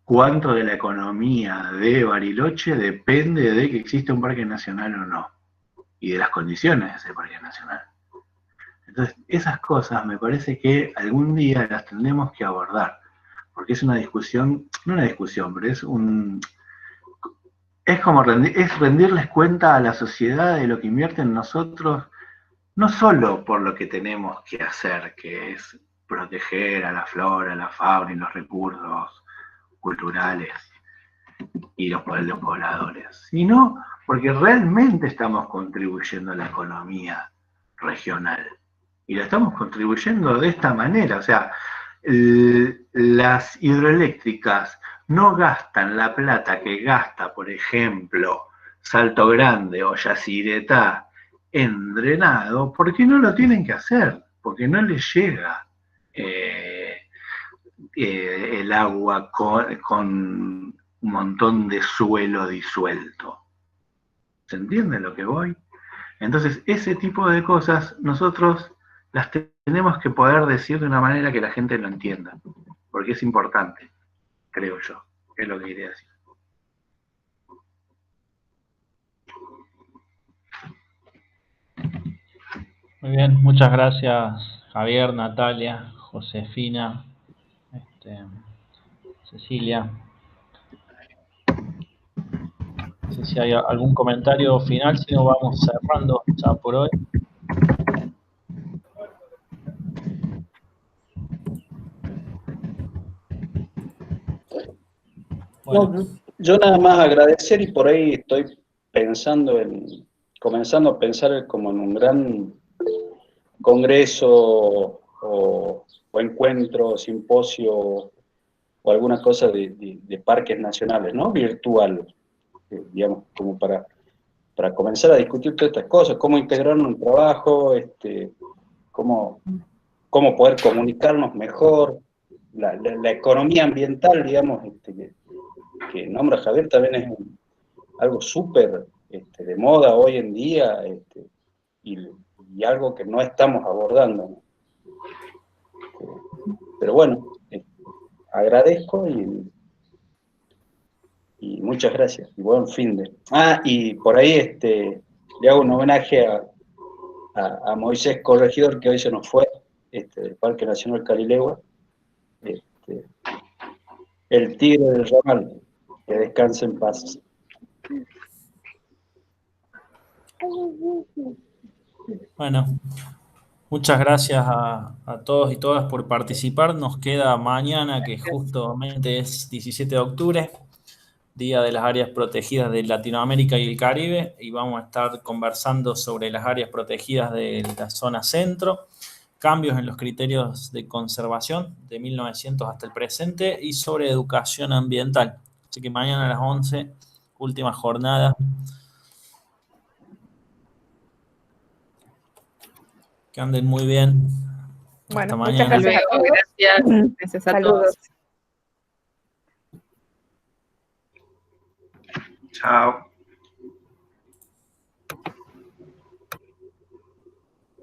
cuánto de la economía de Bariloche depende de que exista un parque nacional o no, y de las condiciones de ese parque nacional. Entonces, esas cosas me parece que algún día las tendremos que abordar, porque es una discusión, no una discusión, pero es como rendirles cuenta a la sociedad de lo que invierte en nosotros, no solo por lo que tenemos que hacer, que es proteger a la flora, a la fauna y los recursos culturales y los pobladores, sino porque realmente estamos contribuyendo a la economía regional. Y la estamos contribuyendo de esta manera, o sea, las hidroeléctricas no gastan la plata que gasta, por ejemplo, Salto Grande o Yacyretá en drenado, porque no lo tienen que hacer, porque no les llega el agua con un montón de suelo disuelto. ¿Se entiende lo que voy? Entonces, ese tipo de cosas nosotros las tenemos que poder decir de una manera que la gente lo entienda, porque es importante, creo yo, es lo que quería decir. Muy bien, muchas gracias Javier, Natalia, Josefina, Cecilia. No sé si hay algún comentario final, si no vamos cerrando ya por hoy. Bueno. No, yo nada más agradecer, y por ahí estoy comenzando a pensar como en un gran congreso o encuentro, simposio o alguna cosa de parques nacionales, ¿no? Virtual, digamos, como para comenzar a discutir todas estas cosas, cómo integrar un trabajo, cómo poder comunicarnos mejor, la economía ambiental, digamos, que nombra Javier, también es algo súper de moda hoy en día, y algo que no estamos abordando, ¿no? Pero bueno, agradezco y muchas gracias, y buen fin de. Y por ahí le hago un homenaje a Moisés Corregidor, que hoy se nos fue, del Parque Nacional Carilegua, el tigre del ramal, que descanse en paz. Bueno, muchas gracias a todos y todas por participar. Nos queda mañana, que justamente es 17 de octubre, Día de las Áreas Protegidas de Latinoamérica y el Caribe, y vamos a estar conversando sobre las áreas protegidas de la zona centro, cambios en los criterios de conservación de 1900 hasta el presente, y sobre educación ambiental. Así que mañana a las 11, última jornada. Que anden muy bien. Bueno, hasta muchas mañana. gracias a todos. Gracias. Gracias a Saludos. todos. Chao.